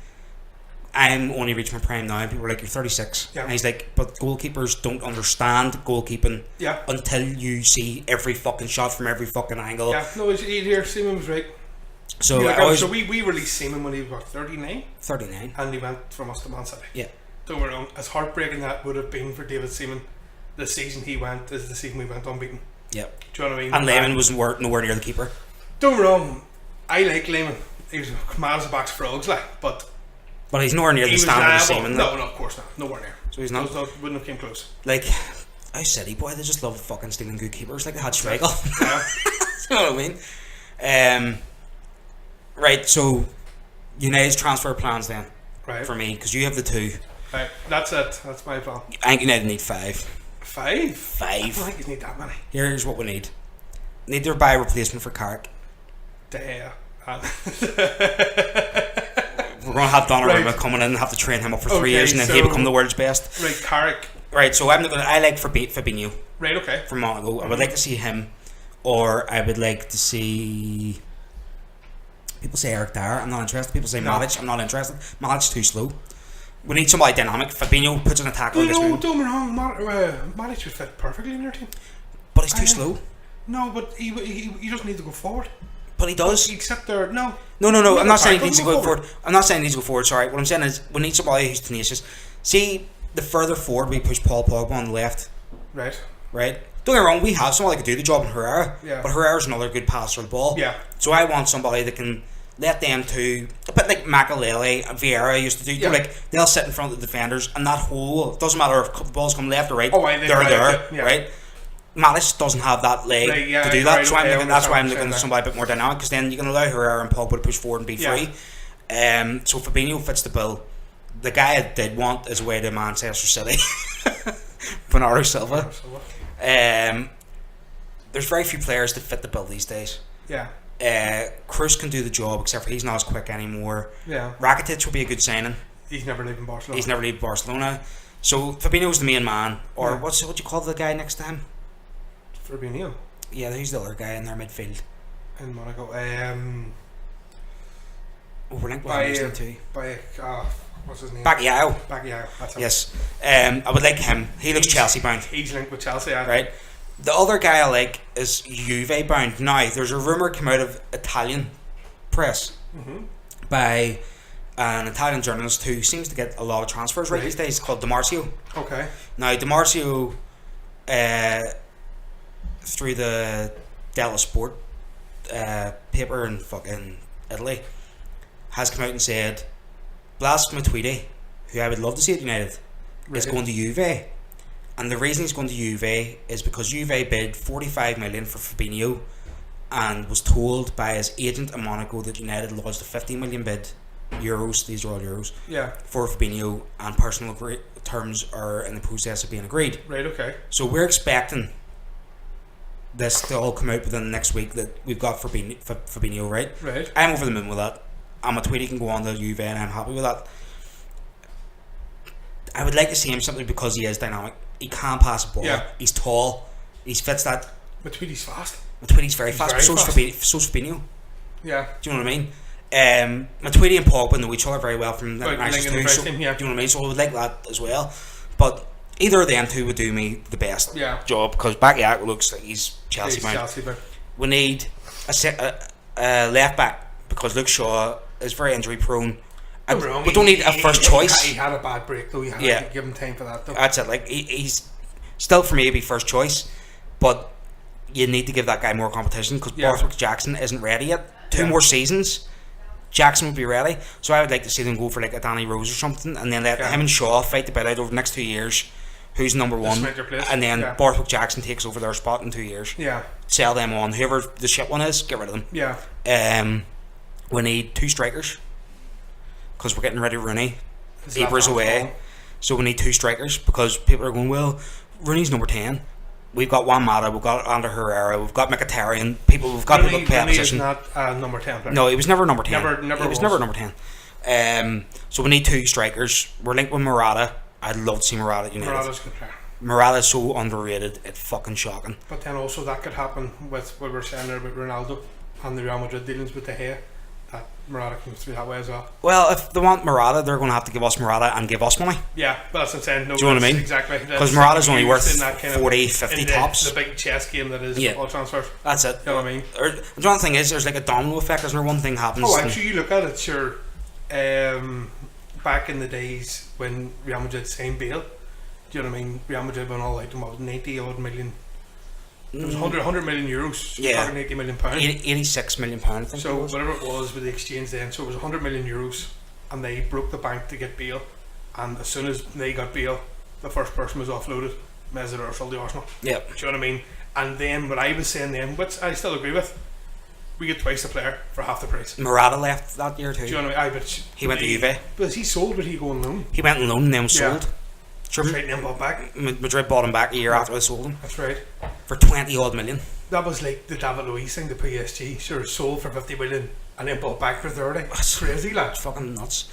I'm only reaching my prime now, and people were like, you're 36. Yeah. And he's like, but goalkeepers don't understand goalkeeping until you see every fucking shot from every fucking angle. Yeah, no, here, Seaman was right. So, so we released Seaman when he was, 39? 39. And he went from us to Man City. Yeah. Don't get me wrong, as heartbreaking that would have been for David Seaman, the season he went is the season we went unbeaten. Yeah. Do you know what I mean? And Lehman was nowhere near the keeper. Don't get me wrong, I like Lehman. He was mad as a box of frogs, but he's nowhere near the standard of Seaman. No, of course not. Nowhere near. So he's not. Wouldn't have came close. Like, I City boy, they just love fucking stealing good keepers. Like they had Schmeichel. Yeah. You know what I mean? Right. So, United's transfer plans then. Right. For me, because you have the two. Right. That's it. That's my plan. I think United need 5. 5? I don't think you need that many. Here's what we need. Need to buy a replacement for Carrick. We're going to have Donnarumma coming in and have to train him up for 3 years and then he'll become the world's best. Right, Carrick. Right, so I like Fabinho. Right, okay. From Monaco. I would like to see him, or I would like to see. People say Eric Dyer. I'm not interested. People say Malic. I'm not interested. Malic's too slow. We need somebody dynamic. Fabinho puts in a tackle. No, don't get me wrong. Matic would fit perfectly in your team. But he's too slow. No, but he doesn't need to go forward. But he does. Except there, no. No. I'm not saying he needs to go forward. I'm not saying he needs to go forward. Sorry. What I'm saying is we need somebody who's tenacious. See, the further forward we push Paul Pogba on the left. Right. Don't get me wrong. We have somebody that can do the job in Herrera. Yeah. But Herrera's another good passer of the ball. Yeah. So I want somebody that can let them two, a bit like Makelele and Vieira used to do. Yeah. Like they'll sit in front of the defenders, and that hole, it doesn't matter if the balls come left or right. They're there, yeah. right? Matic doesn't have that leg to do that, so that's why I'm looking at somebody a bit more dynamic, because then you can allow Herrera and Pogba to push forward and be free. So Fabinho fits the bill. The guy I did want is away to Manchester City, Bernardo Silva. There's very few players that fit the bill these days. Yeah. Cruz can do the job, except for he's not as quick anymore. Yeah. Rakitic would be a good signing. He's never leaving Barcelona. So Fabinho's the main man, or what do you call the guy next to him? Fabinho. Yeah, who's the other guy in their midfield? In Monaco. We're linked with him too. What's his name? Bacquiao. That's him. Yes. I would like him. He looks Chelsea bound. He's linked with Chelsea, yeah. Right. The other guy I like is Juve bound. Now, there's a rumour come out of Italian press by an Italian journalist who seems to get a lot of transfers these days, called Dimarzio. Okay. Now, Dimarzio, through the Della Sport paper in fucking Italy, has come out and said Blas Matuidi, who I would love to see at United, is going to Juve. And the reason he's going to Juve is because Juve bid 45 million for Fabinho and was told by his agent in Monaco that United lodged a 50 million bid, euros, these are all euros, for Fabinho, and personal terms are in the process of being agreed. Right, okay. So we're expecting this to all come out within the next week, that we've got Fabinho, right? Right. I'm over the moon with that. And Matuidi can go on to Juve, and I'm happy with that. I would like to see him simply because he is dynamic. He can pass a ball. Yeah. He's tall. He fits that. Matuidi's fast. Matuidi's very fast. But so's Fabinho. Yeah. Do you know what I mean? Matuidi and Pogba know each other very well from the matches too. So, do you know what I mean? So I would like that as well. But either of them two would do me the best job, because Bacquiao looks like he's Chelsea bound. We need a left back, because Luke Shaw is very injury prone. We don't need a first choice. He had a bad break though. You had to give him time for that though. That's it. Like he's still for me to be first choice, but you need to give that guy more competition, because Borthwick Jackson isn't ready yet. 2 more seasons, Jackson would be ready. So I would like to see them go for like a Danny Rose or something, and then let him and Shaw fight the bit out over the next 2 years. Who's number one? And then Borthwick Jackson takes over their spot in 2 years. Yeah. Sell them on. Whoever the shit one is, get rid of them. Yeah. We need 2 strikers, because we're getting rid of Rooney. Ibra's away, so we need 2 strikers, because people are going, well, Rooney's number 10. We've got Juan Mata, we've got Ander Herrera, we've got Mkhitaryan. We've got people to play that position. Rooney is not a number 10 player. No, he was never number 10. Never was. Never number 10. So we need 2 strikers. We're linked with Morata. I'd love to see Morata at United. Morata's a good player. Morata's so underrated, it's fucking shocking. But then also that could happen with what we're saying there about Ronaldo and the Real Madrid dealings with De Gea. That Morata comes through that way as well. Well, if they want Morata, they're going to have to give us Morata and give us money. Yeah, but that's what I'm saying. No, do you know what I mean? Exactly. Because Morata's only worth 40, 50 tops. The big chess game that is all transfers. That's it. You know what I mean? The one thing is, there's like a domino effect. There's one thing happens. Oh, actually, you look at it, sure. Back in the days when Real Madrid signed Bale, do you know what I mean? Real Madrid went all out to about 90 odd million. It was 100 million euros. Yeah. 180 million pounds. 86 million pounds, I think. So whatever it was with the exchange then, so it was 100 million euros, and they broke the bank to get Bale. And as soon as they got Bale, the first person was offloaded. Mesut Ozil to Arsenal. Yeah. Do you know what I mean? And then what I was saying then, which I still agree with, we get twice the player for half the price. Morata left that year too. Do you know what I mean? He went to Juve. But he sold, but he go on loan. He went on loan and then was sold. Sure. Madrid then bought back. Madrid bought him back a year after they sold him. That's right. For 20 odd million. That was like the David Luiz thing, the PSG. Sure, sold for 50 million and then bought back for 30. That's crazy, lad. It's fucking nuts.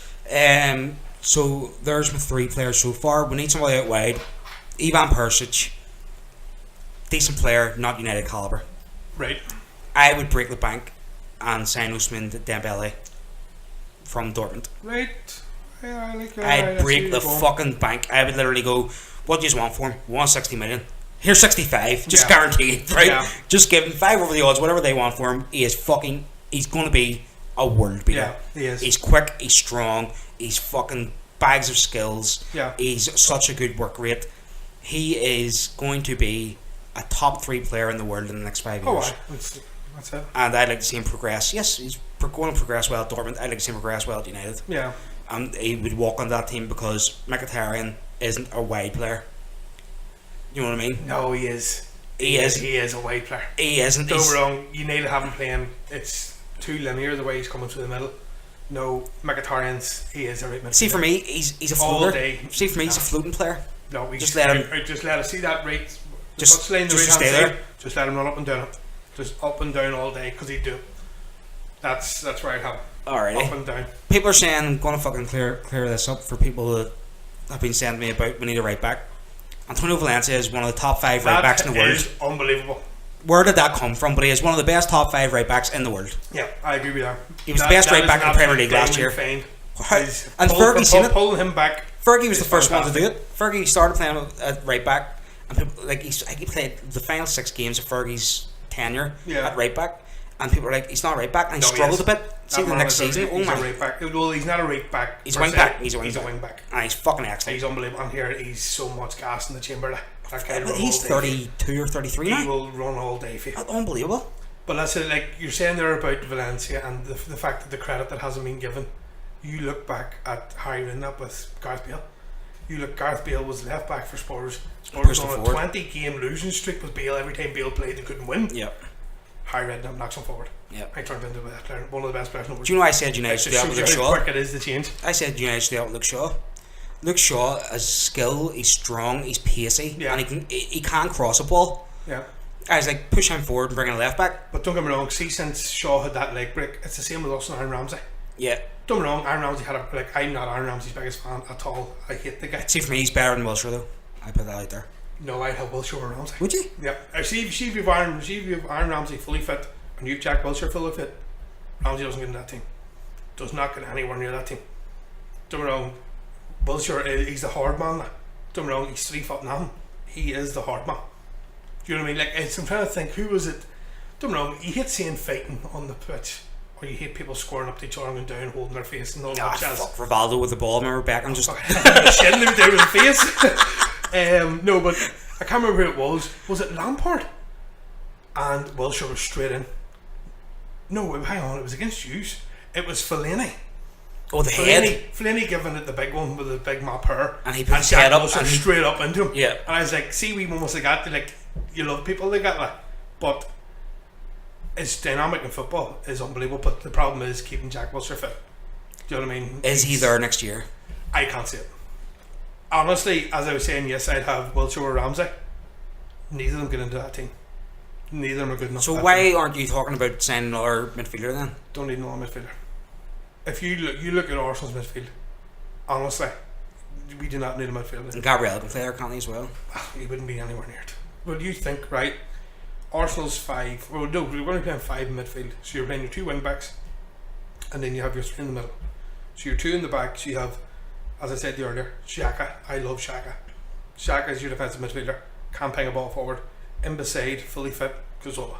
So there's my 3 players so far. We need somebody out wide. Ivan Perisic, decent player, not United caliber. Right. I would break the bank and sign Ousmane Dembele from Dortmund. Right. Yeah, I like. I'd break the fucking bank. I would literally go, "What do you want for him? 160 million. Here's 65, just guaranteed, right? Yeah. Just give him 5 over the odds, whatever they want for him. He's going to be a world beater. Yeah, he is. He's quick, he's strong, he's fucking bags of skills. Yeah. He's such a good work rate. He is going to be a top 3 player in the world in the next 5 years. Oh, that's it. And I'd like to see him progress. Yes, he's going to progress well at Dortmund. I'd like to see him progress well at United. Yeah. And he would walk on that team because Mkhitaryan isn't a wide player. You know what I mean? No, he is. He is. He is a wide player. He isn't. Don't get me wrong. You need to have him playing. It's too linear the way he's coming through the middle. No, Mkhitaryan's. He is a right midfielder. See, for me, he's a All floater. day. See, for me, he's a floating player. No, we Just let him. Just let us see that right. Just touchline, the stay right-hand there. side, just let him run up and down it. Just up and down all day because he'd do. That's where I'd have him. Alrighty. Up and down. People are saying I'm going to fucking clear this up for people that have been sending me about we need a right back. Antonio Valencia is one of the top 5 right backs in the world. That is unbelievable. Where did that come from? But he is one of the best top 5 right backs in the world. Yeah, I agree with that. He was the best right back in the Premier League last year. And Fergie seen it. Pulling him back. Fergie was the first one to do it. Fergie started playing at right back, and people like he played the final 6 games of Fergie's tenure at right back, and people were like, he's not a right back, and he struggled a bit. See the next season, he's a right back. Well, he's not a right back. He's a wing back. He's a wing back. And he's fucking excellent. He's unbelievable. And here, he's so much gas in the chamber. That guy he's 32 or 33 now. He will run all day for you. That's unbelievable. But that's it. Like you're saying there about Valencia and the fact that the credit that hasn't been given. You look back at Harry Redknapp with Gareth Bale. Gareth Bale was left back for Spurs. Spurs on a 20-game losing streak with Bale. Every time Bale played, they couldn't win. Yep. Harry Redknapp knocks him forward. Yep. I turned into one of the best players in the world. Do you know I said United should do that with Luke Shaw? How quick it is to change. I said United should do that with Luke Shaw. Luke Shaw has skill. He's strong. He's pacey. Yeah. And he can cross a ball. Yeah. I was like, push him forward and bring in a left back. But don't get me wrong. See, since Shaw had that leg break, it's the same with us and Aaron Ramsey. Yeah. Don't get me wrong, Aaron Ramsey had I'm not Aaron Ramsey's biggest fan at all. I hate the guy. See, for me, he's better than Wilshere though. I put that out there. No, I'd have Wilshere or Ramsey. Would you? Yeah. See if you've Aaron Ramsey fully fit and you've Jack Wilshere fully fit, Ramsey doesn't get in that team. Does not get anywhere near that team. Don't get me wrong, Wilshere, he's the hard man now. Don't get me wrong, he's 3 foot nothing. He is the hard man. Do you know what I mean? Like, I'm trying to think, who was it? Don't get me wrong, you hate seeing fighting on the pitch. Or you hate people scoring up to each other and going down, holding their face and all that jazz. Fuck Rivaldo with the ball. Remember Beckham just shitting him down with the face. No, but I can't remember who it was. Was it Lampard? And Wilshere was straight in. No, hang on, it was against Hughes. It was Fellaini. Oh, the head. Fellaini giving it the big one with the big mop hair. And he put his head up and straight up into him. Yeah. And I was like, see, we almost like that. Like, you love people like that. But it's dynamic in football is unbelievable, but the problem is keeping Jack Wilshere fit. Do you know what I mean? Is he there next year? I can't see it. Honestly, as I was saying, yes, I'd have Wilshere or Ramsey. Neither of them get into that team. Neither of them are good enough. So why aren't you talking about signing another midfielder then? Don't need another midfielder. If you look at Arsenal's midfield, honestly, we do not need a midfielder. And Gabriel can play there, can't he, as well? He wouldn't be anywhere near it. Well, you think, right? Arsenal's 5. Well, no, we're going to play 5 in midfield. So you're playing your 2 wing backs, and then you have your 3 in the middle. So your 2 in the back. So you have, as I said earlier, Xhaka. I love Xhaka. Xhaka is your defensive midfielder. Can ping a ball forward. In beside, fully fit, Cazorla.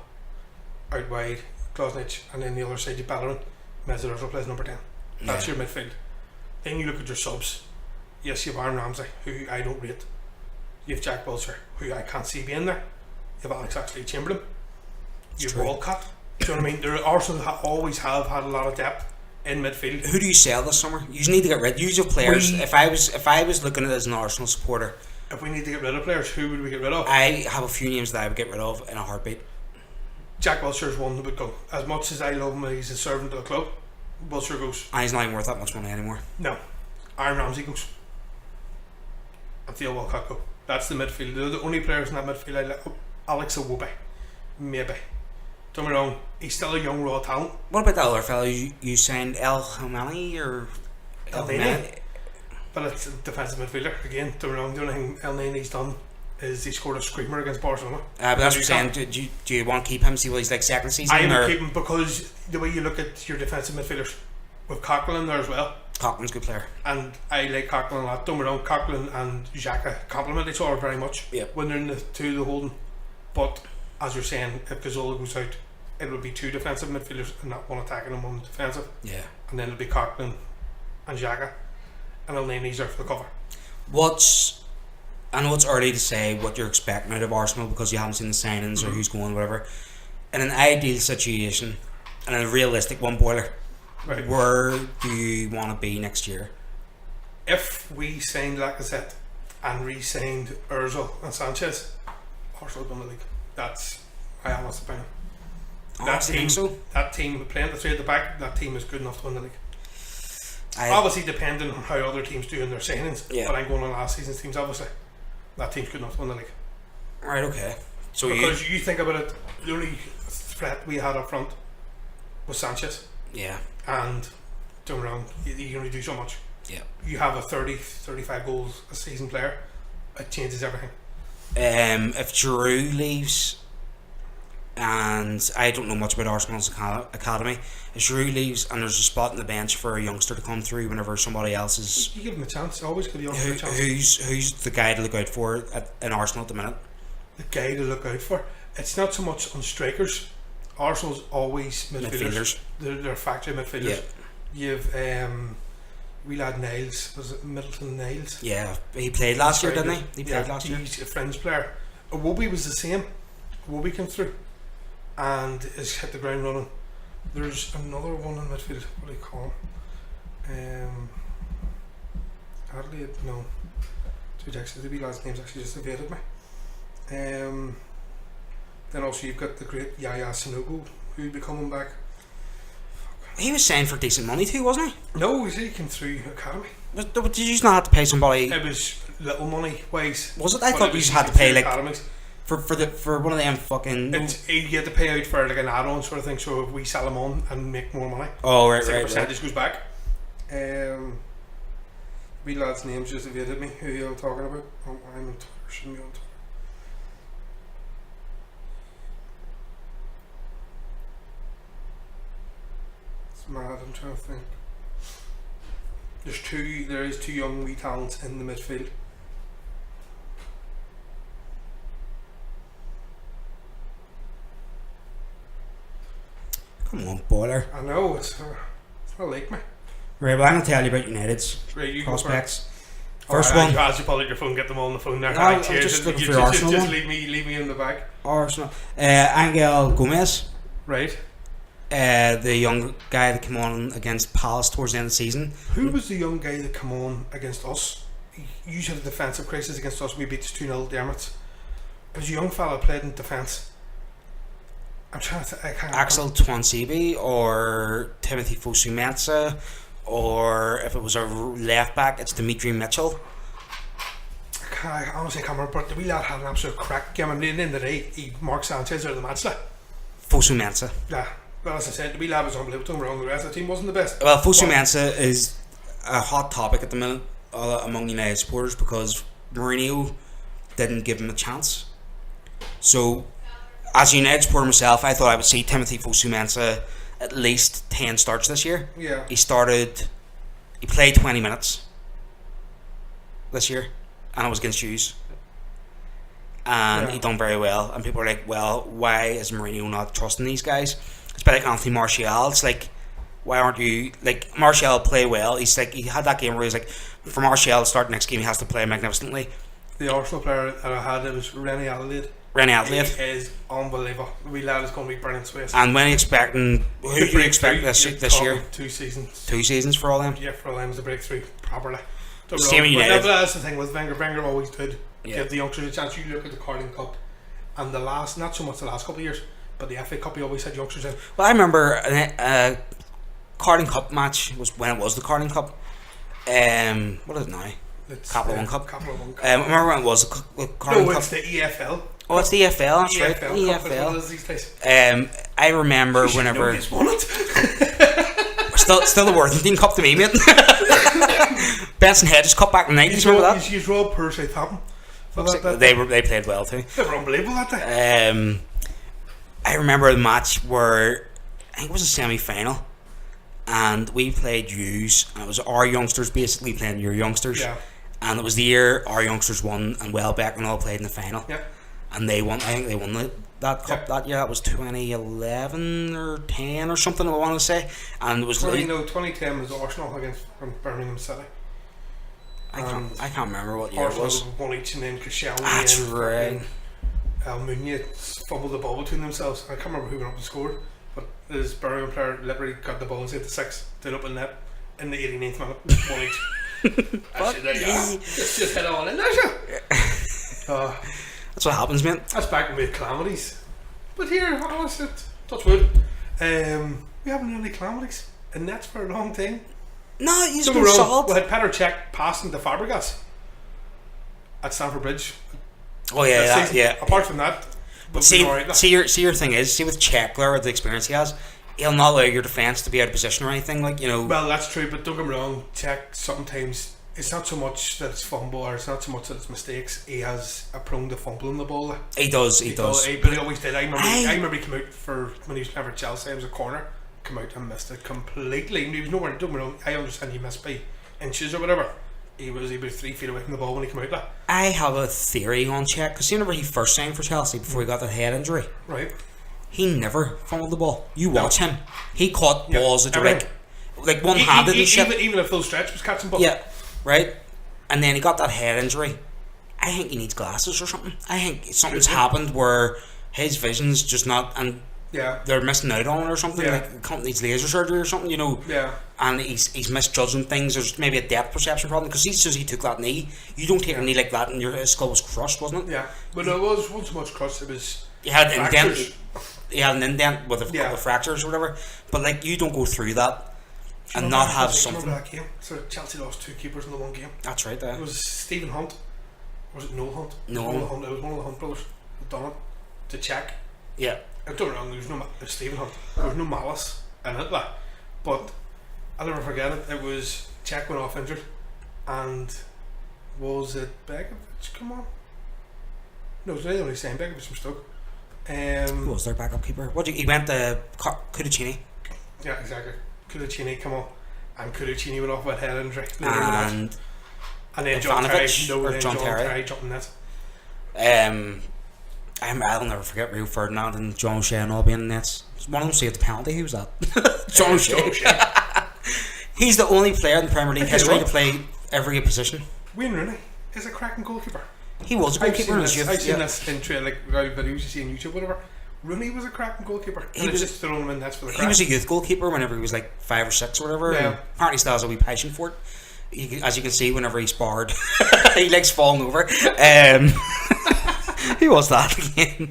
Out wide, Klosnich, and then the other side you Bellerin. Mesut plays number 10. That's your midfield. Then you look at your subs. Yes, you have Aaron Ramsey, who I don't rate. You have Jack Wilshere, who I can't see being there. You have Alex Oxlade-Chamberlain. You have Walcott. Do you know what I mean? Arsenal always have had a lot of depth in midfield. Who do you sell this summer? You need to get rid. Use your players. If I was looking at it as an Arsenal supporter, if we need to get rid of players, who would we get rid of? I have a few names that I would get rid of in a heartbeat. Jack Wilshere's one that would go. As much as I love him, he's a servant of the club. Wilshere goes. And he's not even worth that much money anymore. No. Aaron Ramsey goes. And Theo Walcott go. That's the midfield. They're the only players in that midfield I like. Alex Iwobi, maybe. Don't get me wrong, he's still a young raw talent. What about that other fellow you signed, El Hamani or El Neni? But it's a defensive midfielder again. Don't get me wrong. The only thing El Neni's done is he scored a screamer against Barcelona. But that's what I'm saying. Do you want to keep him? See what he's like second season? I would keep him because the way you look at your defensive midfielders with Coquelin there as well. Coughlin's a good player. And I like Coughlin a lot. Don't get me wrong, Coughlin and Xhaka complement each other very much when they're in the two of the holding. But as you're saying, if Gazzola goes out, it will be two defensive midfielders and not one attacking and one defensive. Yeah. And then it'll be Coughlin and Xhaka, and it'll name easier for the cover. I know it's early to say what you're expecting out of Arsenal because you haven't seen the signings or who's going, whatever. In an ideal situation, and a realistic one, Boiler, right, where do you want to be next year? If we signed Lacazette and re-signed Ozil and Sanchez, Arsenal win the league. That's my honest opinion. I think so. That team playing the three at the back, that team is good enough to win the league. Obviously depending on how other teams do in their signings, but I'm going on last season's teams. Obviously that team's good enough to win the league. Right, okay. So because you think about it, the only threat we had up front was Sanchez. Yeah. And don't get me wrong, you can only do so much. Yeah. You have a 35 goals a season player, it changes everything. If Giroud leaves, and I don't know much about Arsenal's academy, if Giroud leaves and there's a spot in the bench for a youngster to come through whenever somebody else is, you give him a chance. Always give a youngster a chance. Who's the guy to look out for in Arsenal at the minute? The guy to look out for. It's not so much on strikers. Arsenal's always midfielders. They're factory midfielders. Yeah. You've wee lad Niles, was it Middleton Niles? Yeah, he played last year, didn't he? He played last year. He's a fringe player. Iwobi was the same. Iwobi came through and has hit the ground running. There's another one in midfield. What do you call him? Adelaide? No. Two texts. The wee lad's name's actually just evaded me. Then also you've got the great Yaya Sanogo, who'd be coming back. He was signed for decent money too, wasn't he? No, he came through academy. Did you just not have to pay somebody? It was little money wise. Was it? I thought you just had to pay like academies. for one of them fucking. You had to pay out for like an add-on sort of thing. So if we sell them on and make more money, right, percentage goes back. Wee lad's name's just evaded me. Who I'm talking about? Oh, I'm on Twitter. Shouldn't be on Twitter. Mad, I'm trying to think. There is two young wee talents in the midfield. Come on, Boiler. I know, it's not like me. Right, well, I'm going to tell you about United's prospects. First one. As you pull out your phone, get them all on the phone there. I'm just looking for Arsenal. Just leave me in the back. Arsenal. Angel Gomez. Right. The young guy that came on against Palace towards the end of the season. Who was the young guy that came on against us? You had a defensive crisis against us. We beat 2-0 Dermot. It was a young fella played in defence. I'm trying to. I can't. Axel Twansibi or Timothy Fosu-Mensah, or if it was a left back, it's Dimitri Mitchell. I honestly can't remember. But the wee lad had an absolute crack game, and at the end of the day, he marked Sanchez out of the match. Fosu-Mensah. Yeah. Well, as I said, the wee lad was unbelievable. Don't get me wrong, the rest of the team wasn't the best. Well, Fosu-Mensah is a hot topic at the minute among United supporters because Mourinho didn't give him a chance. So, as a United supporter myself, I thought I would see Timothy Fosu-Mensah at least 10 starts this year. Yeah. He played 20 minutes this year, and it was against Hughes. And he done very well. And people are like, well, why is Mourinho not trusting these guys? It's a bit like Anthony Martial. It's like, why aren't you like Martial play well? He's like, he had that game where he's like, for Martial to start next game, he has to play magnificently. The Arsenal player that I had, it was Rennie Adelaide. He is unbelievable. We lad is going to be burning space. And when are you expecting? Who do you expect this year? 2 seasons. 2 seasons for all them. Yeah, for all them is a breakthrough properly. Same United. That's the thing with Wenger. Wenger always did give the youngsters a chance. You look at the Carling Cup, and the last, not so much the last couple of years, but the FA Cup, he always had youngsters in. Well, I remember a Carling Cup match was when it was the Carling Cup. What is it now? It's Capital One Cup. Capital One Cup. I remember when it was the Carling Cup. No, it's the EFL. Oh, it's the EFL. That's right. EFL. I remember whenever. Won it. still the Worthington Cup to me, mate. Benson Hedges Cup back in the 90s. Remember that? He's Rob Purse, Southampton. They played well too. They were unbelievable that day. I remember the match where I think it was a semi-final, and we played U's, and it was our youngsters basically playing your youngsters. Yeah. And it was the year our youngsters won, and Welbeck and all played in the final. Yeah. And they won. I think they won that cup that year. That was 2011 or 10 or something, I want to say. And it was 2010 was Arsenal against Birmingham City. I can't remember what year Arsenal it was. won each, and then Cristiano That's and right. Almunia fumbled the ball between themselves. I can't remember who went up and scored, but this Birmingham player literally got the ball inside the 6, did up in net in the 89th minute, one each. It's just head on in there, sure. That's what happens, mate. That's back when we had calamities. But here, honestly, touch wood, we haven't had any calamities in nets for a long time. No, he's been solid. We had Petr Cech passing to Fabregas at Stamford Bridge. Oh yeah, yeah. Apart from that, but see your thing is, see with Czechler, with the experience he has, he'll not allow your defence to be out of position or anything, like, you know. Well, that's true, but don't get me wrong, Czech sometimes it's not so much that it's fumble, or it's not so much that it's mistakes. He has a prone to fumbling the ball. He does. But he always did. I remember he came out for when he was playing for Chelsea. It was a corner, come out and missed it completely. He was nowhere. Don't get me wrong, I understand he missed by inches or whatever. He was about 3 feet away from the ball when he came out. Like. I have a theory on Czech, because whenever he first signed for Chelsea before he got that head injury, right, he never fumbled the ball. You watch him; he caught balls at like one-handed and shit. Even if full stretch was catching balls. Yeah, right. And then he got that head injury. I think he needs glasses or something. I think something's happened where his vision's just not, and they're missing out on it or something. Like the company needs laser surgery or something, you know. Yeah. And he's misjudging things. There's maybe a depth perception problem, because he says he took that knee. You don't take a knee like that, and your skull was crushed, wasn't it? Yeah, but it wasn't so much crushed. It was. He had an indent. He had an indent with a couple of fractures or whatever. But like, you don't go through that and not have something. That game? So Chelsea lost 2 keepers in the one game. That's right. There. It was Stephen Hunt. Was it Noel Hunt? No. It was one of the Hunt brothers who done it to check. Yeah. I don't know. There was no Stephen Hunt. There was no malice in it, like. But I'll never forget it. It was Czech went off injured, and was it Begovic? Come on. No, it was only saying Begovic from Stoke. Who was their backup keeper? He went to Cudicini. Yeah, exactly. Cudicini, come on. And Cudicini went off with head injury. And then John Terry jumping net. I'll never forget Rio Ferdinand and John O'Shea and all being in nets. One of them saved the penalty. Who was that? John O'Shea. He's the only player in the Premier League history to play every position. Wayne Rooney is a cracking goalkeeper. He was a goalkeeper in his youth. I've seen this in videos you see on YouTube, whatever. Rooney was a cracking goalkeeper. He was just throwing him in nets for the crack. He was a youth goalkeeper whenever he was like 5 or 6 or whatever. Yeah. Apparently still has a wee passion for it. As you can see, whenever he sparred, he likes falling over. Who was that again?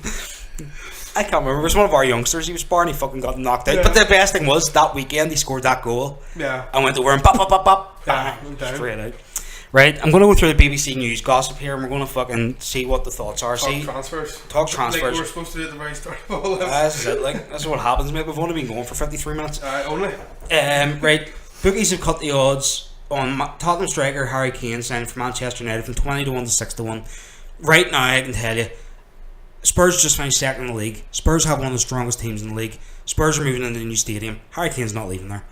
I can't remember. It was one of our youngsters. He was sparring. He fucking got knocked out. Yeah. But the best thing was that weekend he scored that goal. Yeah. I went over and pop, straight out. Right, I'm going to go through the BBC News gossip here, and we're going to fucking see what the thoughts are. Talk transfers. Like we were supposed to do at the very start of all this. This is it. Like, this is what happens, mate. We've only been going for 53 minutes. Only. Right, bookies have cut the odds on Tottenham striker Harry Kane signed for Manchester United from 20 to 1 to 6 to 1. Right now, I can tell you, Spurs just finished second in the league. Spurs have one of the strongest teams in the league. Spurs are moving into the new stadium. Harry Kane's not leaving there.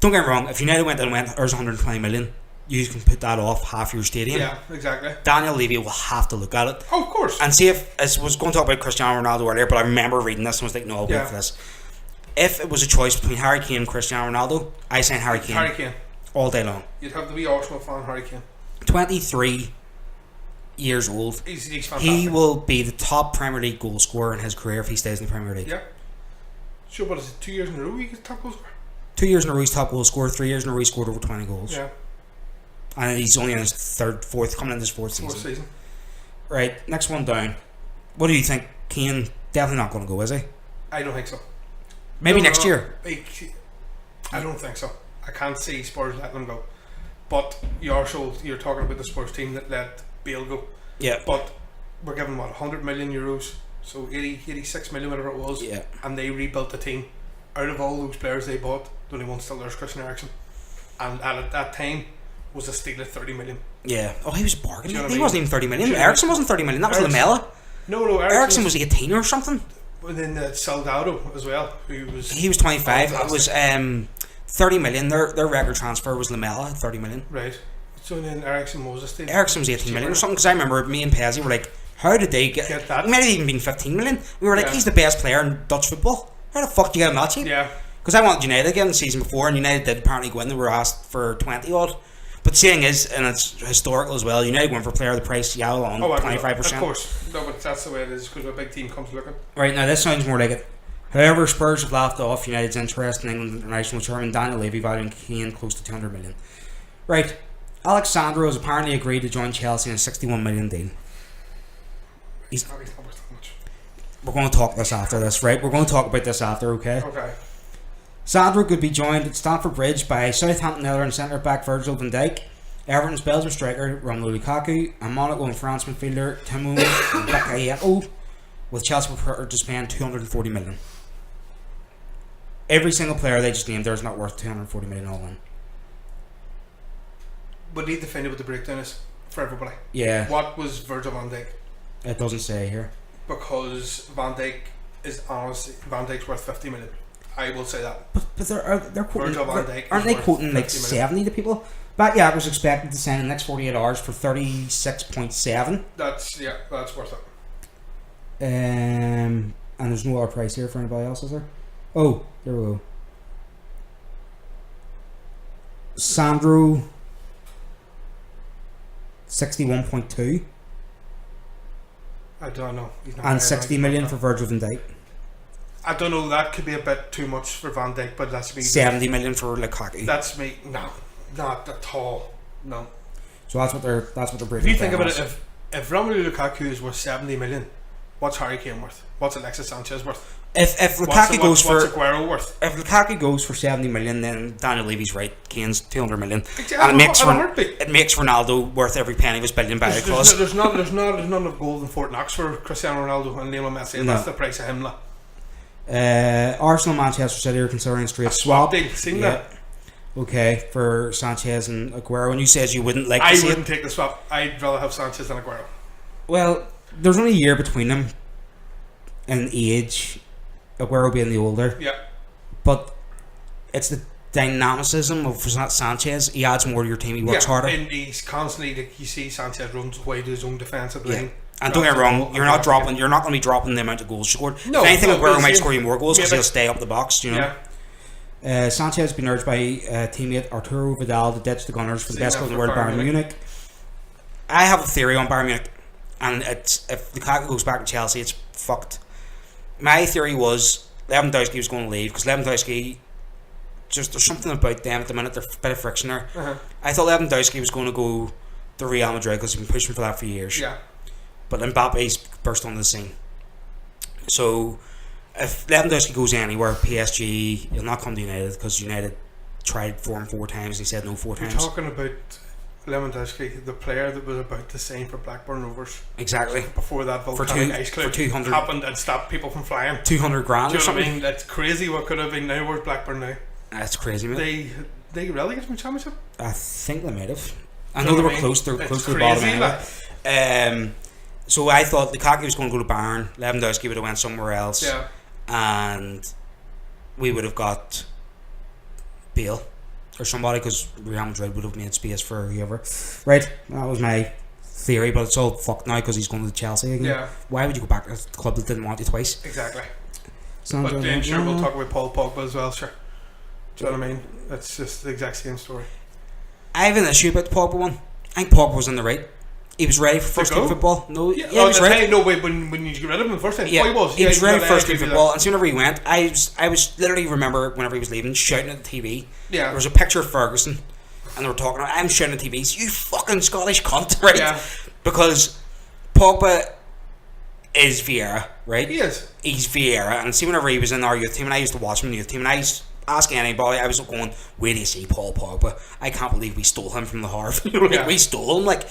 Don't get me wrong. If United went, there's 120 million. You can put that off half your stadium. Yeah, exactly. Daniel Levy will have to look at it. Oh, of course. And see if I was going to talk about Cristiano Ronaldo earlier, but I remember reading this and was like, no, I'll wait for this. If it was a choice between Harry Kane and Cristiano Ronaldo, I say Harry Kane. Harry Kane. All day long. You'd have to be Arsenal fan, Harry Kane. 23 years old. He's fantastic. He will be the top Premier League goal scorer in his career if he stays in the Premier League. Yeah. Sure, what is it? 2 years in a row he's top goal scorer? 2 years in a row he's top goal scorer. 3 years in a row he scored over 20 goals. Yeah. And he's only in his coming in his fourth season. Right, next one down. What do you think? Kane definitely not going to go, is he? I don't think so. Maybe next year. I don't think so. I can't see Spurs letting him go. But you're talking about the Spurs team that let Bale go. Yeah. But we're giving 100 million euros, so 86 million, whatever it was. Yeah. And they rebuilt the team. Out of all those players they bought, the only one still there's Christian Eriksen. And at that time was a steal of 30 million. Yeah. Oh, he was bargaining. You know he wasn't even 30 million. Eriksen wasn't 30 million. That was Lamela. No. Eriksen was 18 or something. And then Soldado as well, he was 25. It was 30 million. Their record transfer was Lamella at 30 million. Right. So then Ericsson Moses did. Ericsson was 18 million or something. Because I remember me and Pezzi were like, how did they get that? It might have even been 15 million. We were like, he's the best player in Dutch football. How the fuck do you get him that cheap? Yeah. Because I wanted United again the season before, and United did apparently go in. They were asked for 20 odd. But the saying is, and it's historical as well, United went for player of the price, Yellow on 25%. Of course. No, but that's the way it is because a big team comes looking. Right, now this sounds more like it. However, Spurs have laughed off United's interest in England international chairman Daniel Levy valuing Kane close to 200 million. Right, Alex Sandro has apparently agreed to join Chelsea in a 61 million deal. He's not worth that much. We're going to talk this after this, right? We're going to talk about this after, okay? Okay. Sandro could be joined at Stamford Bridge by Southampton Netherlands centre-back Virgil van Dijk, Everton's Belgian striker Romelu Lukaku, and Monaco and France midfielder Timo Bakayoko, with Chelsea prepared to spend 240 million. Every single player they just named there is not worth 240 million all in. But need to find out what the breakdown is for everybody. Yeah. What was Virgil van Dijk? It doesn't say here. Because Van Dijk's worth 50 million. I will say that. But they're quoting, Virgil van Dijk aren't they quoting like 70 to people? Bakayoko was expected to sign in the next 48 hours for 36.7. That's worth it. And there's no other price here for anybody else, is there? Oh, there we go. Sandro 61.2 I don't know. and 60 million for Virgil van Dijk. I don't know. That could be a bit too much for Van Dijk, but that's me. 70 million for Lukaku. That's me. No, not at all. No. So that's what they're breaking. If you think about it, if Romelu Lukaku is worth 70 million, what's Harry Kane worth? What's Alexis Sanchez worth? If Lukaku goes for what's Aguero worth? If Lukaku goes for 70 million, then Daniel Levy's right. Kane's 200 million, exactly. And it makes Ronaldo worth every penny of his billion dollar clause. There's none of gold in Fort Knox for Cristiano Ronaldo and Lionel Messi, and that's the price of him. Arsenal, Manchester City are considering a straight swap. Deal. Seen that? Okay, for Sanchez and Aguero. And you said you wouldn't like. I wouldn't take the swap. I'd rather have Sanchez than Aguero. Well, there's only a year between them in age. Aguero being the older. Yeah. But it's the dynamicism of Sanchez. He adds more to your team. He works harder. And he's constantly, like, you see Sanchez runs away to his own defensive line. And don't get me wrong, you're not going to be dropping the amount of goals scored. No, if anything, Aguero might score you more goals because he'll stay up the box, you know. Yeah. Sanchez has been urged by teammate Arturo Vidal to ditch the Gunners for the best club in the world, Bayern Munich. I have a theory on Bayern Munich, and it's if Lukaku goes back to Chelsea, it's fucked. My theory was Lewandowski was going to leave because Lewandowski, there's something about them at the minute. There's a bit of friction there. I thought Lewandowski was going to go to Real Madrid because he's been pushing for that for years. Yeah. But Mbappe's burst onto the scene. So if Lewandowski goes anywhere, PSG, he'll not come to United because United tried for him 4 times and he said no 4 times. You're talking about Lewandowski, the player that was about to sign for Blackburn Rovers. Exactly. Before that volcanic ice cloud happened and stopped people from flying. 200 grand or something. I mean? That's crazy what could have been now. Where's Blackburn now? That's crazy, mate. They relegated from the Championship? I think they might have. I know they were close. They were close to the bottom anyway. So I thought Lukaku was going to go to Bayern. Lewandowski would have went somewhere else. Yeah. And we would have got Bale or somebody because Real Madrid would have made space for whoever. Right, that was my theory, but it's all fucked now because he's going to Chelsea again. Yeah. Why would you go back to a club that didn't want you twice? Exactly. But then sure, we'll talk about Paul Pogba as well, sure. Do you know what I mean? It's just the exact same story. I have an issue about the Pogba one. I think Pogba was in the right. He was ready for first team football. No, he was ready. No, wait, when you get rid of him the first time, he was. He was ready for first team football. And soon whenever he went, I was literally remember whenever he was leaving, shouting at the TV. Yeah. There was a picture of Ferguson, and they were talking. I'm shouting at the TV, "You fucking Scottish cunt!" Right? Yeah. Because Pogba is Vieira, right? He is. He's Vieira, and see whenever he was in our youth team, and I used to watch him in the youth team, and I used ask anybody, I was going, where do you see Paul Pogba? I can't believe we stole him from the Harvard. We stole him, like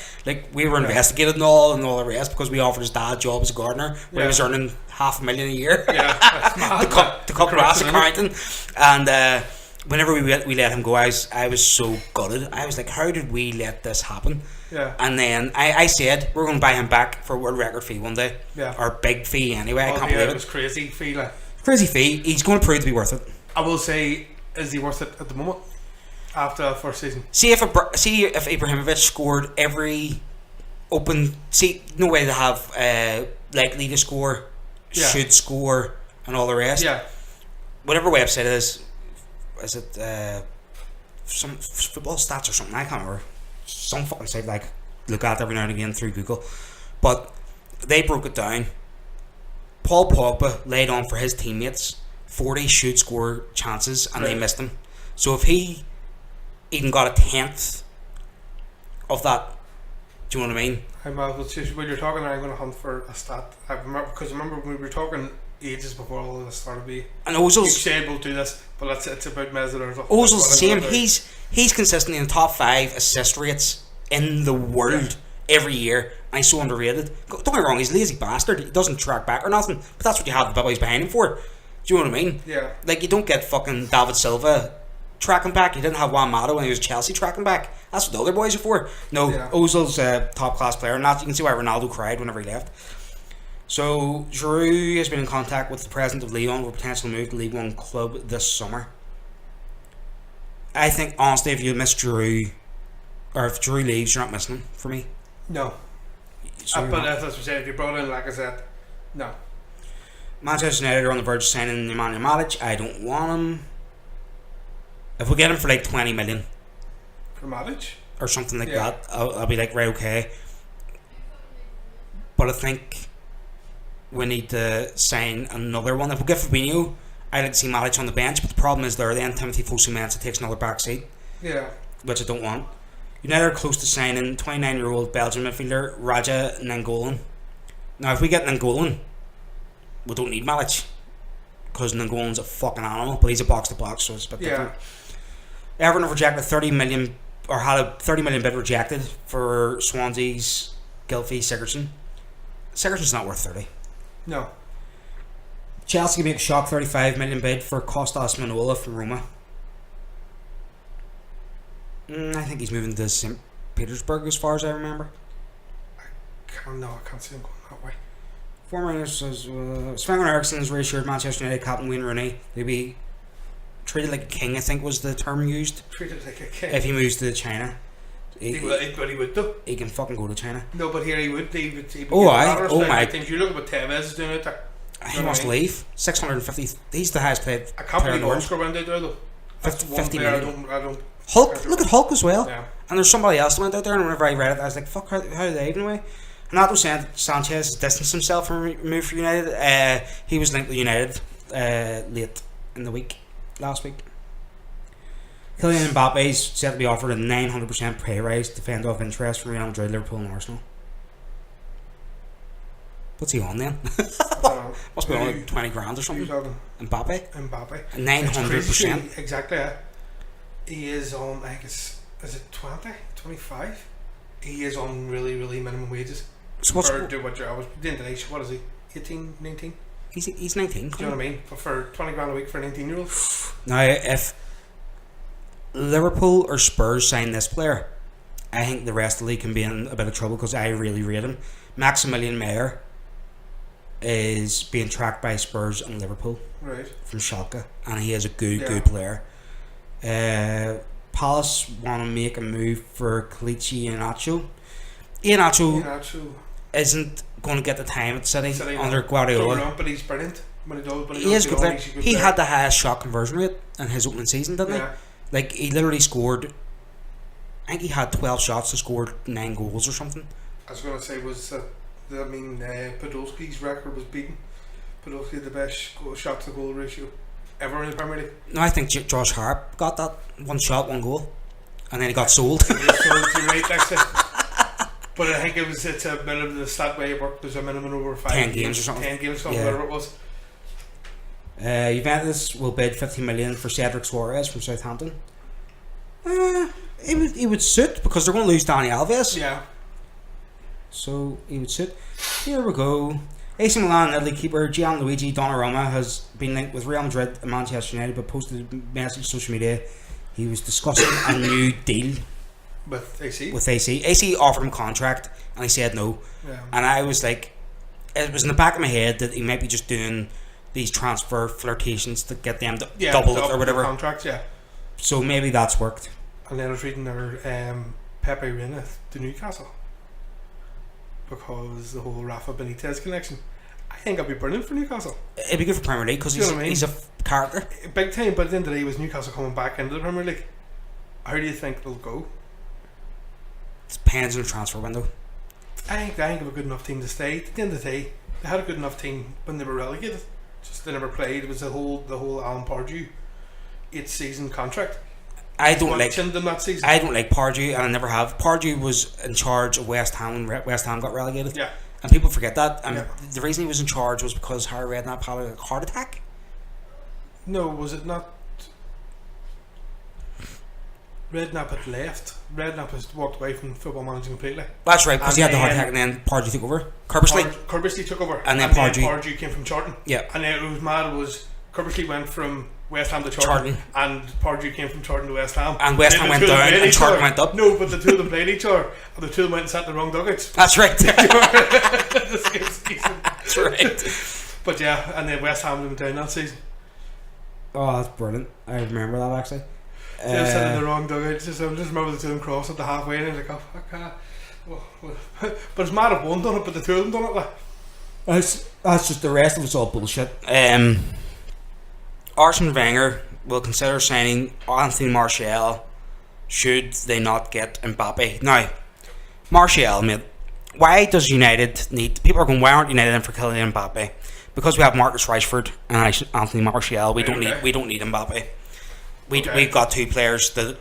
we were investigated and all the rest because we offered his dad a job as a gardener where he was earning $500,000 a year. Yeah, that's mad. to cut grass at Carrington. And whenever we let him go, I was so gutted. I was like, how did we let this happen? Yeah. And then I said we're going to buy him back for a world record fee one day. Yeah. Or big fee anyway. I can't believe it. It was crazy fee. Crazy fee. He's going to prove to be worth it. I will say Is he worth it at the moment? After the first season? See if Ibrahimovic scored every open. See, no way to have likely to score, should score, and all the rest. Yeah. Whatever website it is it some football stats or something? I can't remember. Some fucking site like look at every now and again through Google, but they broke it down. Paul Pogba laid on for his teammates 40 should score chances and they missed them. So if he even got a tenth of that, do you know what I mean? When you're talking there, I'm going to hunt for a stat. I remember when we were talking ages before all of this started. And Ozil's, you said we'll do this, but it's about Mesut Ozil. Ozil's the same. He's consistently in the top 5 assist rates in the world every year, and he's so underrated. Don't get me wrong, he's a lazy bastard. He doesn't track back or nothing, but that's what you have the boys behind him for. Do you know what I mean? Yeah. Like, you don't get fucking David Silva tracking back. You didn't have Juan Mata when he was Chelsea tracking back. That's what the other boys are for. No, Ozil's a top class player, and you can see why Ronaldo cried whenever he left. So Giroud has been in contact with the president of Lyon for a potential move to League One club this summer. I think honestly, if you miss Giroud, or if Giroud leaves, you're not missing him for me. No. So but that's what I'm saying. If you brought in Lacazette, no. Manchester United are on the verge of signing Nemanja Matic. I don't want him. If we get him for like 20 million for Matic or something like that, I'll be like, right, okay. But I think we need to sign another one. If we get Fabinho, I'd like to see Matic on the bench, but the problem is then Timothy Fosu-Mensah takes another back seat. Yeah. Which I don't want. United are close to signing 29-year-old Belgian midfielder Raja Nangolan. Now, if we get Nangolan, we don't need Matic, because Nangolan's a fucking animal, but he's a box to box, so it's a bit different. Everton have rejected 30 million, or had a 30 million bid rejected for Swansea's Gylfi Sigurdsson. Sigurdsson's not worth 30. No. Chelsea can make a shock 35 million bid for Kostas Manola from Roma. I think he's moving to St. Petersburg as far as I remember. I can't see him going that way. Former says Sven Eriksson has reassured Manchester United captain Wayne Rooney he'll be treated like a king, I think was the term used. Treated like a king. If he moves to China. He would though. He can fucking go to China. No, but here he would. He would my. If you look at what Tevez is doing out there. He must leave. 650. He's the highest paid. I can't believe Oscar went out there though. 50 million. I don't. Hulk. Look at Hulk as well. Yeah. And there's somebody else that went out there, and whenever I read it, I was like, "Fuck, how did they even away?" And Anto Sanchez has distanced himself from a move for United. He was linked with United late in the week, last week. Kylian Mbappe is set to be offered a 900% pay rise to fend off interest from Real Madrid, Liverpool, and Arsenal. What's he on then? Must be on like 20 grand or something. Mbappe. 900%. Exactly. He is on. I think is it 20, 25? He is on really, really minimum wages. So what's what is he? 18, 19? He's 19. Do you know what I mean? But for 20 grand a week for a 19-year-old. Now, if Liverpool or Spurs sign this player, I think the rest of the league can be in a bit of trouble because I really rate him. Maximilian Meyer is being tracked by Spurs and Liverpool, right, from Schalke, and he is a good player. Palace want to make a move for Kelechi Iheanacho. Iheanacho isn't going to get the time at City under Guardiola. Know, but he's brilliant. He is good player. He had the highest shot conversion rate in his opening season, didn't he? Like, he literally scored, I think he had 12 shots and scored 9 goals or something. I was going to say Podolski's record was beaten. Podolski had the best shot to goal ratio ever in the Premier League. No, I think Josh Harp got that. 1 shot, 1 goal, and then he got sold. But I think it's a minimum. The stat way it worked. There's a minimum over 10 games or something. 10 games, whatever it was. Juventus will bid 50 million for Cedric Suarez from Southampton. He would suit because they're going to lose Dani Alves. Yeah. So he would suit. Here we go. AC Milan and Italy keeper Gianluigi Donnarumma has been linked with Real Madrid and Manchester United, but posted a message on social media. He was discussing a new deal with AC. AC offered him a contract and he said no. Yeah. And I was like, it was in the back of my head that he might be just doing these transfer flirtations to get them to double it or whatever. Contracts, yeah. So maybe that's worked. And then I was reading their Pepe Reina to Newcastle because the whole Rafa Benitez connection. I think it'd be brilliant for Newcastle. It'd be good for Premier League because he's a character. Big time, but at the end of the day, was Newcastle coming back into the Premier League? How do you think it'll go? It depends on the transfer window. I think they have a good enough team to stay. At the end of the day, they had a good enough team when they were relegated. Just they never played. It was the whole Alan Pardew 8-season contract. I don't like Pardew, and I never have. Pardew was in charge of West Ham when West Ham got relegated. Yeah. And people forget that. And the reason he was in charge was because Harry Redknapp had a heart attack. No, was it not? Redknapp had left. Redknapp has walked away from football managing completely. That's right, because he had the heart attack and then Pardew took over. Kerbersley took over. And then Pardew came from Charlton. Yeah. And then it was mad was Kerbersley went from West Ham to Charlton. And Pardew came from Charlton to West Ham. And West Ham went down and Charlton went up. No, but the two of them played each other and the two of them went and sat in the wrong dugouts. That's right. That's right. But yeah, and then West Ham went down that season. Oh, that's brilliant. I remember that actually. They were sitting in the wrong dugout. I just remember the two of them cross at the halfway and I was like, oh fuck that. But it's mad if one done it, but the two of them done it. Like. That's just the rest of it's all bullshit. Arsene Wenger will consider signing Anthony Martial should they not get Mbappe. Now, Martial, mate, why does United need... People are going, why aren't United in for Kylian Mbappe? Because we have Marcus Rashford and Anthony Martial. We don't need Mbappe. We've got two players that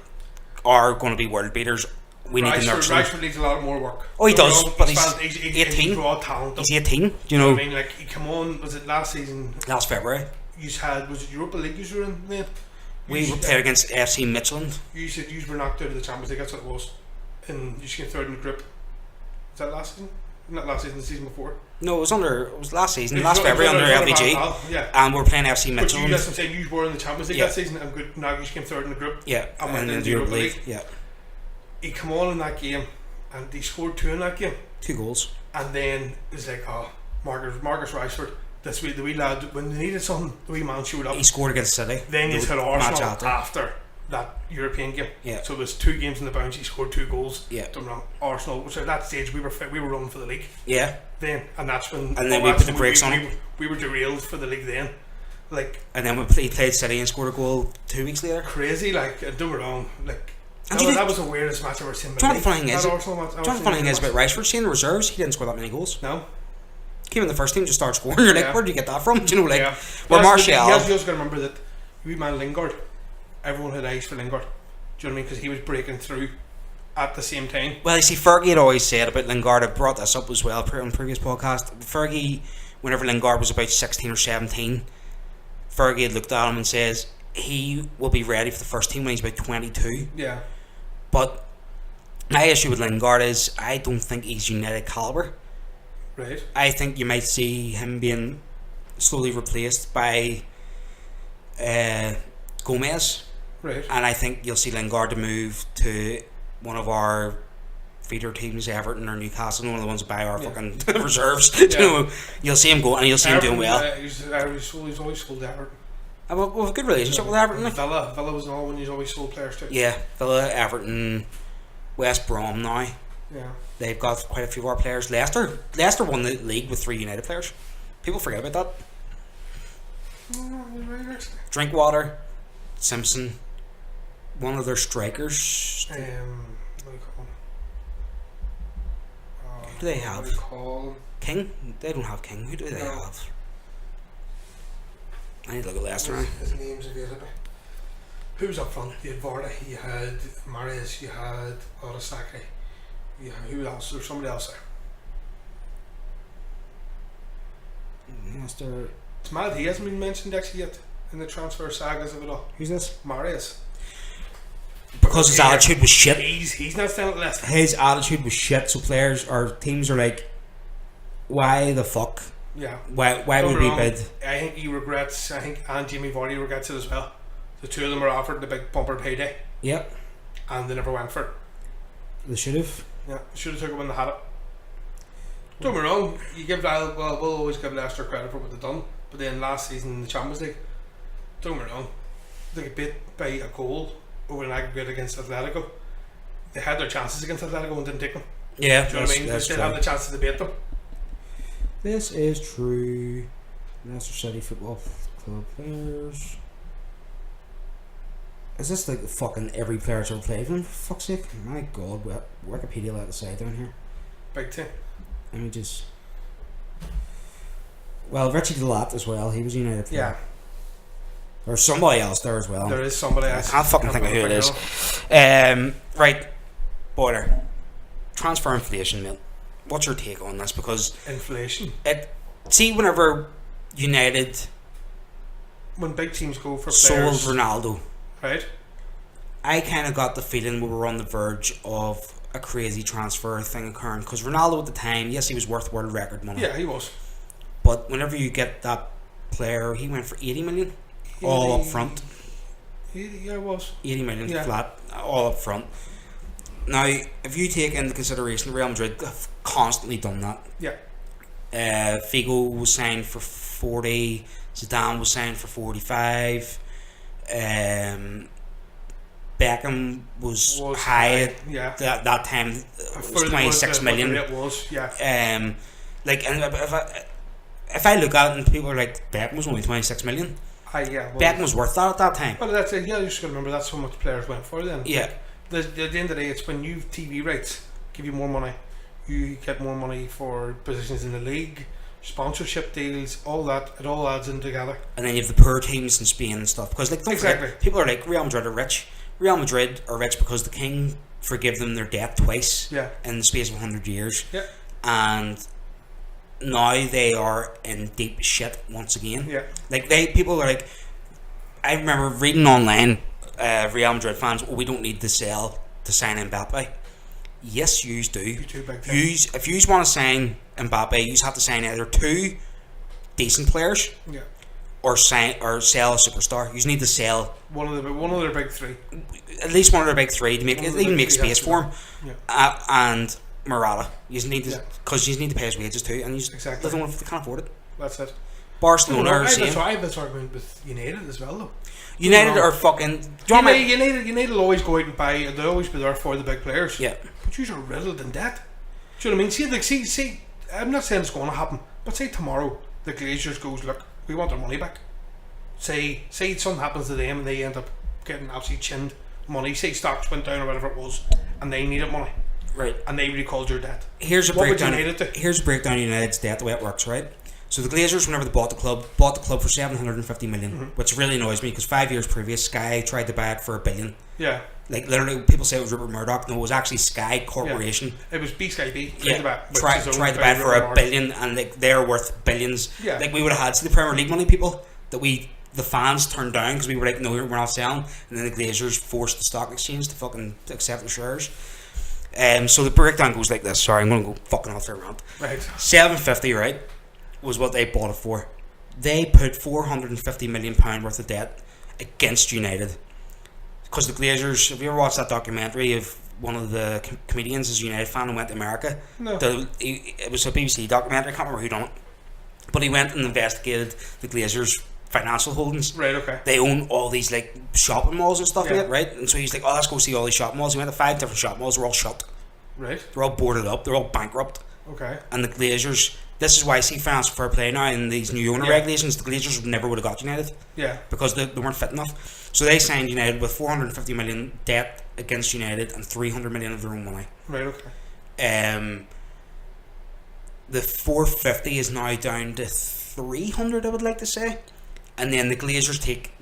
are going to be world beaters. We need to nurture them. Rashford needs a lot more work. Oh, he does, but he's 18. He's raw talent. He's 18. Do you know? I mean, like, he come on. Was it last season? Last February. Was it Europa League you were in then? We played against FC Midtjylland. You were knocked out of the Champions League. That's what it was. And you came third in the group. Was that last season? Not last season. The season before. No, it was last season. Last February under LVG. Yeah. And we're playing FC Midtjylland. That's what I'm saying. You were in the Champions League that season. And good. Now you came third in the group. Yeah. And went into the Europa League. Yeah. He come on in that game, and he scored 2 in that game. 2 goals. And then it's like, Marcus Rashford. This wee, the wee lad, when they needed something, the wee man showed up. He scored against City. Then he's hit Arsenal after that European game. Yeah. So there's 2 games in the bounce. He scored 2 goals. Yeah. Don't wrong. Arsenal, which at that stage we were running for the league. Yeah. Then and that's when. And then we put the brakes on it. We were derailed for the league then. Like. And then he played City and scored a goal 2 weeks later. Crazy, like, don't get me wrong, like. That was the weirdest match I've ever seen. Do you know the funny thing is? About Rashford? Seeing the reserves, he didn't score that many goals. No. Came in the first team to start scoring. You're like, where did you get that from? Do you know, like, where Martial? You also got to remember that wee man Lingard, everyone had eyes for Lingard. Do you know what I mean? Because he was breaking through at the same time. Well, you see, Fergie had always said about Lingard. I brought this up as well on previous podcast. Fergie, whenever Lingard was about 16 or 17, Fergie had looked at him and says he will be ready for the first team when he's about 22. Yeah. But my issue with Lingard is I don't think he's United calibre. Right. I think you might see him being slowly replaced by Gomez. Right. And I think you'll see Lingard to move to one of our feeder teams, Everton or Newcastle, one of the ones that buy our fucking reserves. Yeah. You know, you'll see him go and you'll see him doing well. He's always sold Everton. We have a good relationship with Everton. Villa was another one he's always sold players to. Yeah, Villa, Everton, West Brom now. Yeah. They've got quite a few of our players. Leicester won the league with 3 United players. People forget about that. Drinkwater, Simpson, one of their strikers. What do you call him? Who do they have? What do you call him? King? They don't have King. Who do they have? I need to look at Leicester. His name's available. Who was up front? You had Varda, you had Mahrez, you had Arasaki. Who else? There's somebody else there. Leicester. It's mad he hasn't been mentioned actually yet in the transfer sagas of it all. Who's this? Mahrez. Because his attitude was shit. He's not staying at Leicester. His attitude was shit, so players or teams are like, why the fuck? Yeah. Why would we bid? I think he regrets. I think and Jamie Vardy regrets it as well. The two of them were offered the big bumper payday. Yep. And they never went for it. They should have. Yeah, should have took it when they had it. Don't get me wrong, we'll always give Leicester credit for what they've done, but then last season in the Champions League, don't get me wrong, they got beat by a goal over an aggregate against Atletico. They had their chances against Atletico and didn't take them. Yeah, do you know what I mean? They still have the chances to beat them. This is true. Leicester City Football Club players. Is this like fucking every player's ever played for them? For fuck's sake. My god, Wikipedia let us say down here. Big team. Let me just. Well, Richie Delat as well. He was United player. Yeah. There's somebody else there as well. There is somebody else. I can't fucking think of who it is. Right, Boyler. Transfer inflation, mate. What's your take on this? Because inflation. See, whenever United, when big teams go for sold players, Ronaldo, right? I kind of got the feeling we were on the verge of a crazy transfer thing occurring, because Ronaldo at the time, yes, he was worth world record money. Yeah, he was. But whenever you get that player, he went for 80 million, all up front. Yeah, it was 80 million flat, all up front. Now, if you take into consideration Real Madrid have constantly done that. Yeah. Figo was signed for 40, Zidane was signed for 45. Beckham was high at that time. It was 26 million. It was, yeah. And if I look at it and people are like, Beckham was only 26 million. Beckham was worth that at that time. Well, that's it. Yeah, you just got to remember that's how much players went for then. Yeah. At the end of the day, it's when you TV rights give you more money, you get more money for positions in the league, sponsorship deals, all that. It all adds in together. And then you have the poor teams in Spain and stuff, because like, don't forget, people are like, Real Madrid are rich. Real Madrid are rich because the king forgave them their debt twice in the space of 100 years. Yeah. And now they are in deep shit once again. Yeah. Like people are like, I remember reading online, Real Madrid fans, we don't need to sell to sign Mbappe. Yes, you do. If you want to sign Mbappe, you have to sign either two decent players, or sell a superstar. You need to sell one of their big three, at least one of their big three, to make space for him. And Morata, you need to, because you need to pay his wages too, and they can't afford it. That's it. Barcelona are the same. I have this argument with United as well, though. United are fucking. United will always go out and buy. They'll always be there for the big players. Yeah. But you are riddled in debt. Do you know what I mean? See. I'm not saying it's going to happen, but say tomorrow the Glazers goes, look, we want our money back. Say something happens to them and they end up getting absolutely chinned money. Say stocks went down or whatever it was, and they needed money. Right. And they recalled your debt. Here's a breakdown of United's debt, the way it works, right? So the Glazers, whenever they bought the club for 750 million, which really annoys me, because 5 years previous, Sky tried to buy it for $1 billion. Yeah. Like, literally, people say it was Rupert Murdoch. No, it was actually Sky Corporation. Yeah. It was B-Sky-B. Tried to buy it for $1 billion, and like, they're worth billions. Yeah. Like, we would have had the Premier League money people that the fans turned down, because we were like, no, we're not selling. And then the Glazers forced the stock exchange to fucking accept the shares. So the breakdown goes like this. Sorry, I'm going to go fucking off their rant. Right. 750, right, was what they bought it for. They put £450 million worth of debt against United. Because the Glazers, have you ever watched that documentary of one of the comedians is a United fan and went to America? No. It was a BBC documentary, I can't remember who done it. But he went and investigated the Glazers' financial holdings. Right, okay. They own all these like shopping malls and stuff like that, right? And so he's like, oh, let's go see all these shopping malls. He went to 5 different shopping malls, they're all shut. Right. They're all boarded up, they're all bankrupt. Okay. And the Glazers, this is why I see financial fair play now in these new owner regulations. The Glazers never would have got United. Yeah. Because they weren't fit enough. So they signed United with 450 million debt against United and 300 million of their own money. Right, okay. The 450 is now down to 300, I would like to say. And then the Glazers take...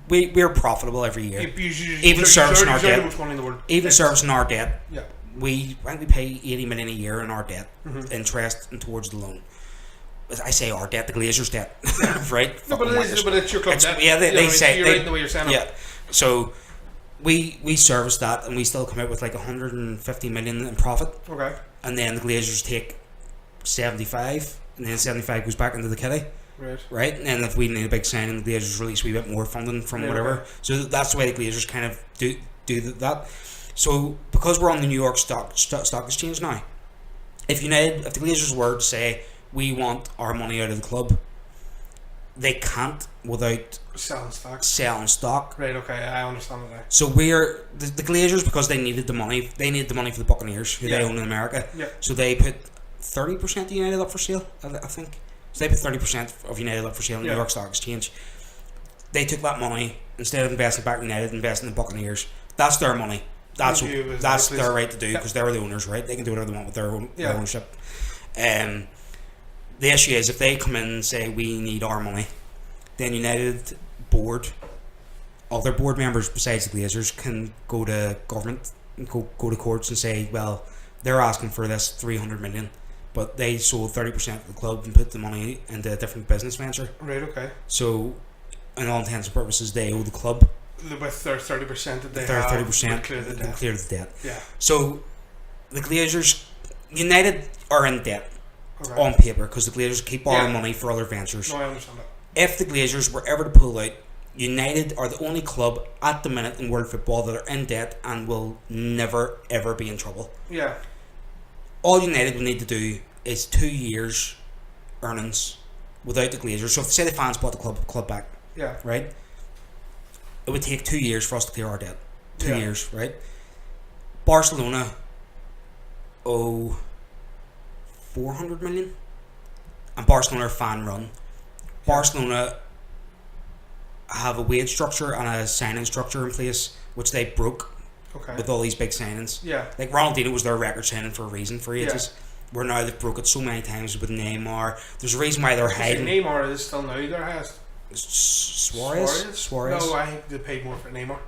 We're profitable every year. Even servicing our debt. Even servicing our debt. Yeah. I think we pay 80 million a year in our debt, interest and towards the loan. I say our debt, the Glazers' debt, right? No, but it's your club debt. Yeah, they say you're right in the way you're saying it. Yeah, so we service that, and we still come out with like 150 million in profit. Okay. And then the Glazers take 75, and then 75 goes back into the kitty. Right. And then if we need a big signing, the Glazers release a wee bit more funding from whatever. Okay. So that's the way the Glazers kind of do that. So because we're on the New York Stock Exchange now, if the Glazers were to say we want our money out of the club, they can't without selling stock. Right, okay, I understand that now. So we're the Glazers, because they needed the money. They needed the money for the Buccaneers, who they own in America. Yeah. So they put 30% of United up for sale, I think. So they put 30% of United up for sale in the New York Stock Exchange. They took that money, instead of investing back in United, investing in the Buccaneers. That's their money. That's their right to do, because they're the owners, right? They can do whatever they want with their ownership. The issue is, if they come in and say we need our money, then United board, other board members besides the Glazers, can go to government and go to courts and say, well, they're asking for this 300 million, but they sold 30% of the club and put the money into a different business venture. Right, okay. So, in all intents and purposes, they owe the club. With their 30% that they their have, 30% clear the debt. Clear the debt. Yeah. So, the Glazers, United are in debt on Okay. paper, because the Glazers keep borrowing money for other ventures. No, I understand that. If the Glazers were ever to pull out, United are the only club at the minute in world football that are in debt and will never ever be in trouble. Yeah. All United will need to do is 2 years earnings without the Glazers. So if say the fans bought the club back, Yeah. right? It would take 2 years for us to clear our debt. 2 years, right? Barcelona owe 400 million, and Barcelona are fan run. Barcelona have a wage structure and a signing structure in place, which they broke with all these big signings. Yeah. Like Ronaldinho was their record signing for a reason for ages. Where now they've broke it so many times with Neymar. There's a reason why they're hiding. Neymar is still now their highest. Suarez? No, I think they paid more for Neymar.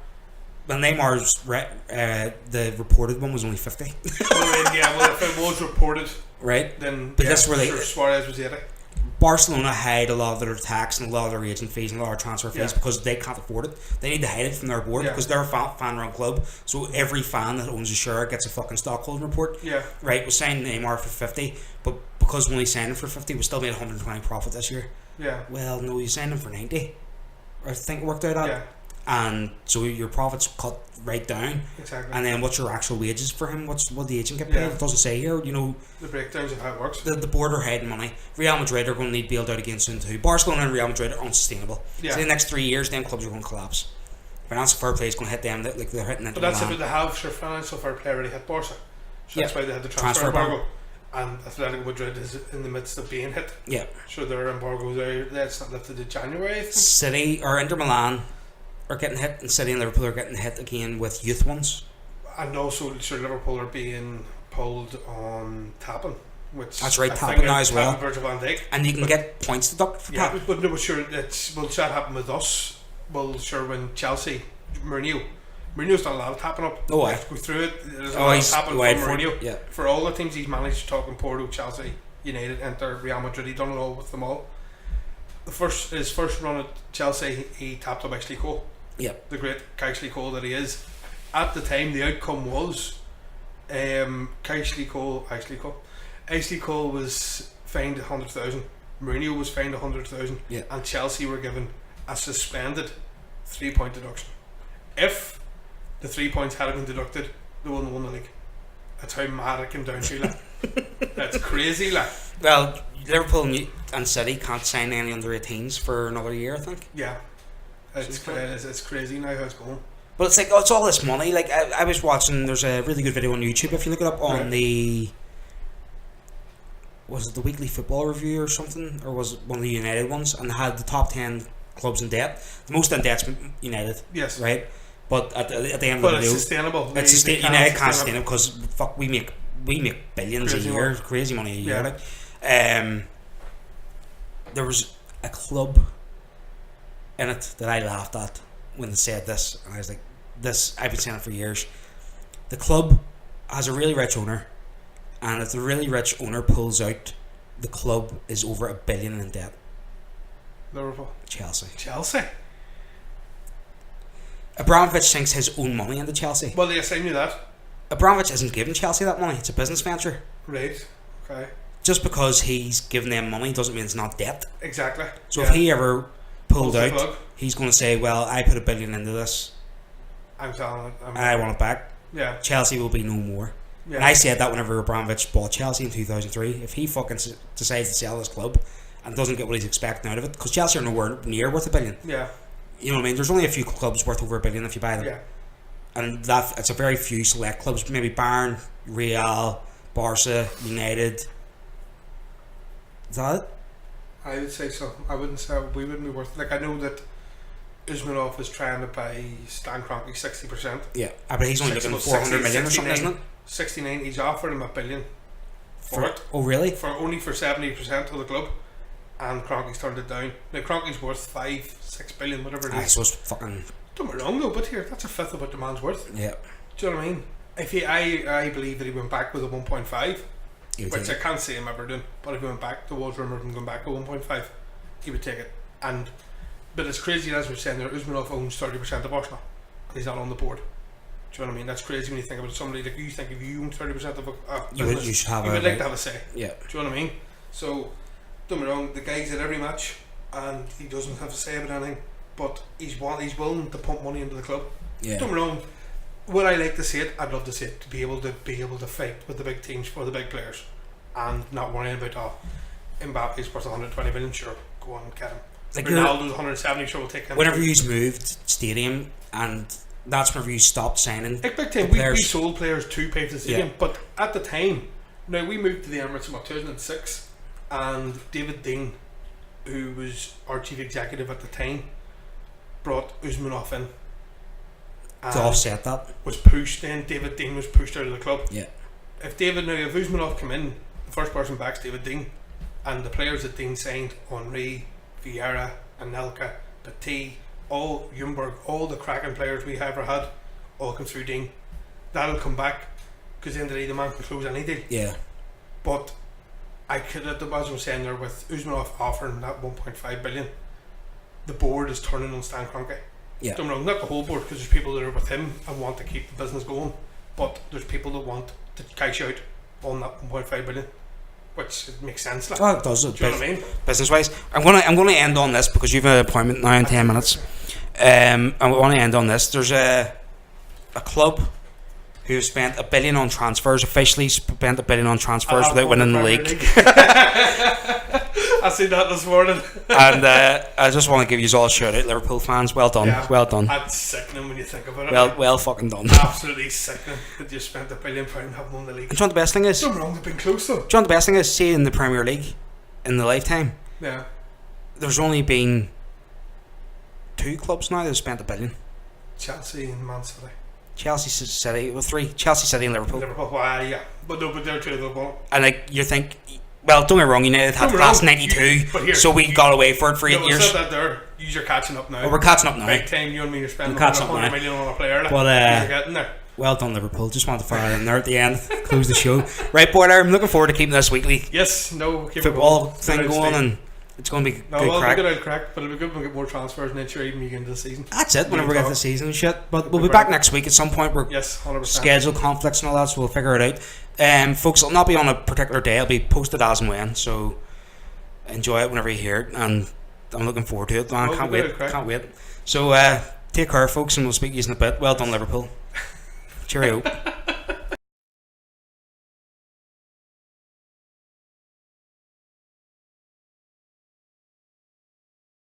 Well, Neymar's the reported one was only 50. Well, if it was reported, right? Then but that's where Suarez was 80. Barcelona hide a lot of their tax and a lot of their agent fees and a lot of transfer fees because they can't afford it. They need to hide it from their board because they're a fan-run club. So every fan that owns a share gets a fucking stockholding report. Yeah. Right? We signed Neymar for 50, but because we only signed him for 50, we still made 120 profit this year. Yeah. Well, no, you signed him for 90. I think it worked out at. Yeah. And so your profits cut right down. Exactly. And then what's your actual wages for him? What the agent get paid? It doesn't say here. You know, the breakdowns of how it works. The board are hiding money. Real Madrid are going to need bailed out again soon too. Barcelona and Real Madrid are unsustainable. Yeah. So in the next 3 years, them clubs are going to collapse. Financial fair play is going to hit them like they're hitting. But that's about the have sure financial fair play already hit Barca. So that's why they had the transfer embargo. And Atletico Madrid is in the midst of being hit. Yeah. So their embargo that's not lifted to January. I think. City or Inter Milan are getting hit, and City and Liverpool are getting hit again with youth ones. And also, sure, Liverpool are being pulled on tapping, which that's right, tapping now as well. Virgil van Dijk. And you can get points deducted for tapping. But no, sure, will that happen with us? Well, sure, when Chelsea, Mourinho's done a lot of tapping up. Oh, I go through it. There's a lot of tapping for Mourinho. Yeah. For all the teams he's managed, talking Porto, Chelsea, United, Inter, Real Madrid, he's done it all with them all. His first run at Chelsea, he tapped up Ashley Cole. Yep. The great Ashley Cole that he is. At the time, the outcome was Ashley Cole was fined 100,000. Mourinho was fined 100,000. Yeah. And Chelsea were given a suspended 3-point deduction. If the 3 points had been deducted, they wouldn't have won the league. That's how mad it came down to, like. That's crazy, like. Well, Liverpool and City can't sign any under 18s for another year, I think. Yeah. It's crazy now how it's going. But it's like, it's all this money. Like, I was watching, there's a really good video on YouTube, if you look it up, on was it the Weekly Football Review or something? Or was it one of the United ones? And they had the top 10 clubs in debt. The most in debt's United. Yes. Right? But at the end of the video... But it's sustainable. United can't sustain it because, fuck, we make billions a year. Crazy money a year. Like. There was a club in it that I laughed at when they said this, and I was like, I've been saying it for years. The club has a really rich owner, and if the really rich owner pulls out, the club is over $1 billion in debt. Liverpool. Chelsea. Abramovich sinks his own money into Chelsea. Well, yes, I knew that. Abramovich isn't giving Chelsea that money. It's a business venture. Right. Okay. Just because he's giving them money doesn't mean it's not debt. Exactly. So if he ever pulled out, he's going to say, well, I put $1 billion into this. I'm telling it. I want it back. Yeah. Chelsea will be no more. Yeah. And I said that whenever Abramovich bought Chelsea in 2003. If he fucking decides to sell this club and doesn't get what he's expecting out of it, because Chelsea are nowhere near worth $1 billion. Yeah. You know what I mean? There's only a few clubs worth over $1 billion if you buy them. Yeah. And that it's a very few select clubs. Maybe Bayern, Real, Barca, United. Is that it? I would say so. I wouldn't say we wouldn't be worth. Like I know that Usmanov is trying to buy Stan Kroenke 60%. Yeah, but he's only looking 400 million or something, isn't it? 69. He's offered him $1 billion for it. Oh really? For only for 70% of the club, and Kroenke's turned it down. Now Kroenke's worth 5-6 billion, whatever it is. So it's fucking. Don't get me wrong though, but here that's a fifth of what the man's worth. Yeah. Do you know what I mean? If I believe that he went back with a 1.5, which I can't see him ever doing, but if he went back, the Wolves rumoured him going back to 1.5, he would take it. But it's crazy as we're saying there, Usmanov owns 30% of Arsenal, and he's not on the board. Do you know what I mean? That's crazy when you think about somebody like you think if you own 30% of a business, you should have you would like to have a say. Yeah. Do you know what I mean? So don't get me wrong, the guy's at every match, and he doesn't have a say about anything, but he's willing to pump money into the club. Yeah. Don't get me wrong. Would I like to see it? I'd love to see it, to be able to fight with the big teams for the big players, and not worrying about Mbappe's worth 120 million. Sure, go on and get him. Like Ronaldo's 170. Sure, we'll take him. Whenever you moved stadium, and that's whenever you stopped signing. Like big time, we sold players to pay for the stadium, but at the time, now we moved to the Emirates in 2006, and David Dean, who was our chief executive at the time, brought Usmanov in. To offset that, was pushed. Then David Dean was pushed out of the club. Yeah. If Usmanov come in, the first person back's David Dean, and the players that Dean signed, Henry, Vieira, Anelka, Petit, all Ljungberg, all the cracking players we ever had, all come through Dean. That'll come back because the end of the day, the man can close any deal. Yeah. But I could, as I was saying there, with Usmanov offering that 1.5 billion, the board is turning on Stan Kroenke. Yeah. Don't wrong, not the whole board, because there's people that are with him and want to keep the business going, but there's people that want to cash out on that 1.5 billion, which makes sense. Like. Well, it does. Do you know what I mean? Business wise, I'm gonna end on this because you've an appointment now in 10 minutes. I want to end on this. There's a club who spent $1 billion on transfers. Officially spent $1 billion on transfers without winning the league. I seen that this morning. And I just want to give you all a shout out, Liverpool fans. Well done, well done. That's sickening when you think about it. Well fucking done. Absolutely sickening that you spent £1 billion and haven't won the league. And do you know what the best thing is? No wrong, they've been close though. Do you know what the best thing is? See, in the Premier League, in the lifetime, there's only been 2 clubs now that have spent $1 billion. Chelsea and Man City. Chelsea City, well 3. Chelsea City and Liverpool. Well, yeah, but they're 2 of the one. And like you think, well, don't get me wrong, United had the last 92, so we got away for it for 8 years. Said that there, you're catching up now. Well, we're catching up now. Big time, you know what I mean? You're spending $100 million on a player. Like, you're getting there. Well done, Liverpool. Just wanted to fire in there at the end. Close the show. Right, Boyler, I'm looking forward to keeping this weekly. Yes, football thing going, and it's going to be good crack. Good crack, but it'll be good when we get more transfers and then sure even you get into the season. That's it, whenever we get to the season and shit. But we'll be back next week at some point. We're 100%. Schedule conflicts and all that, so we'll figure it out. Folks, it'll not be on a particular day. It'll be posted as and when, so enjoy it whenever you hear it, and I'm looking forward to it. Man, can't wait. So take care, folks, and we'll speak to you in a bit. Well done, Liverpool. Cheerio.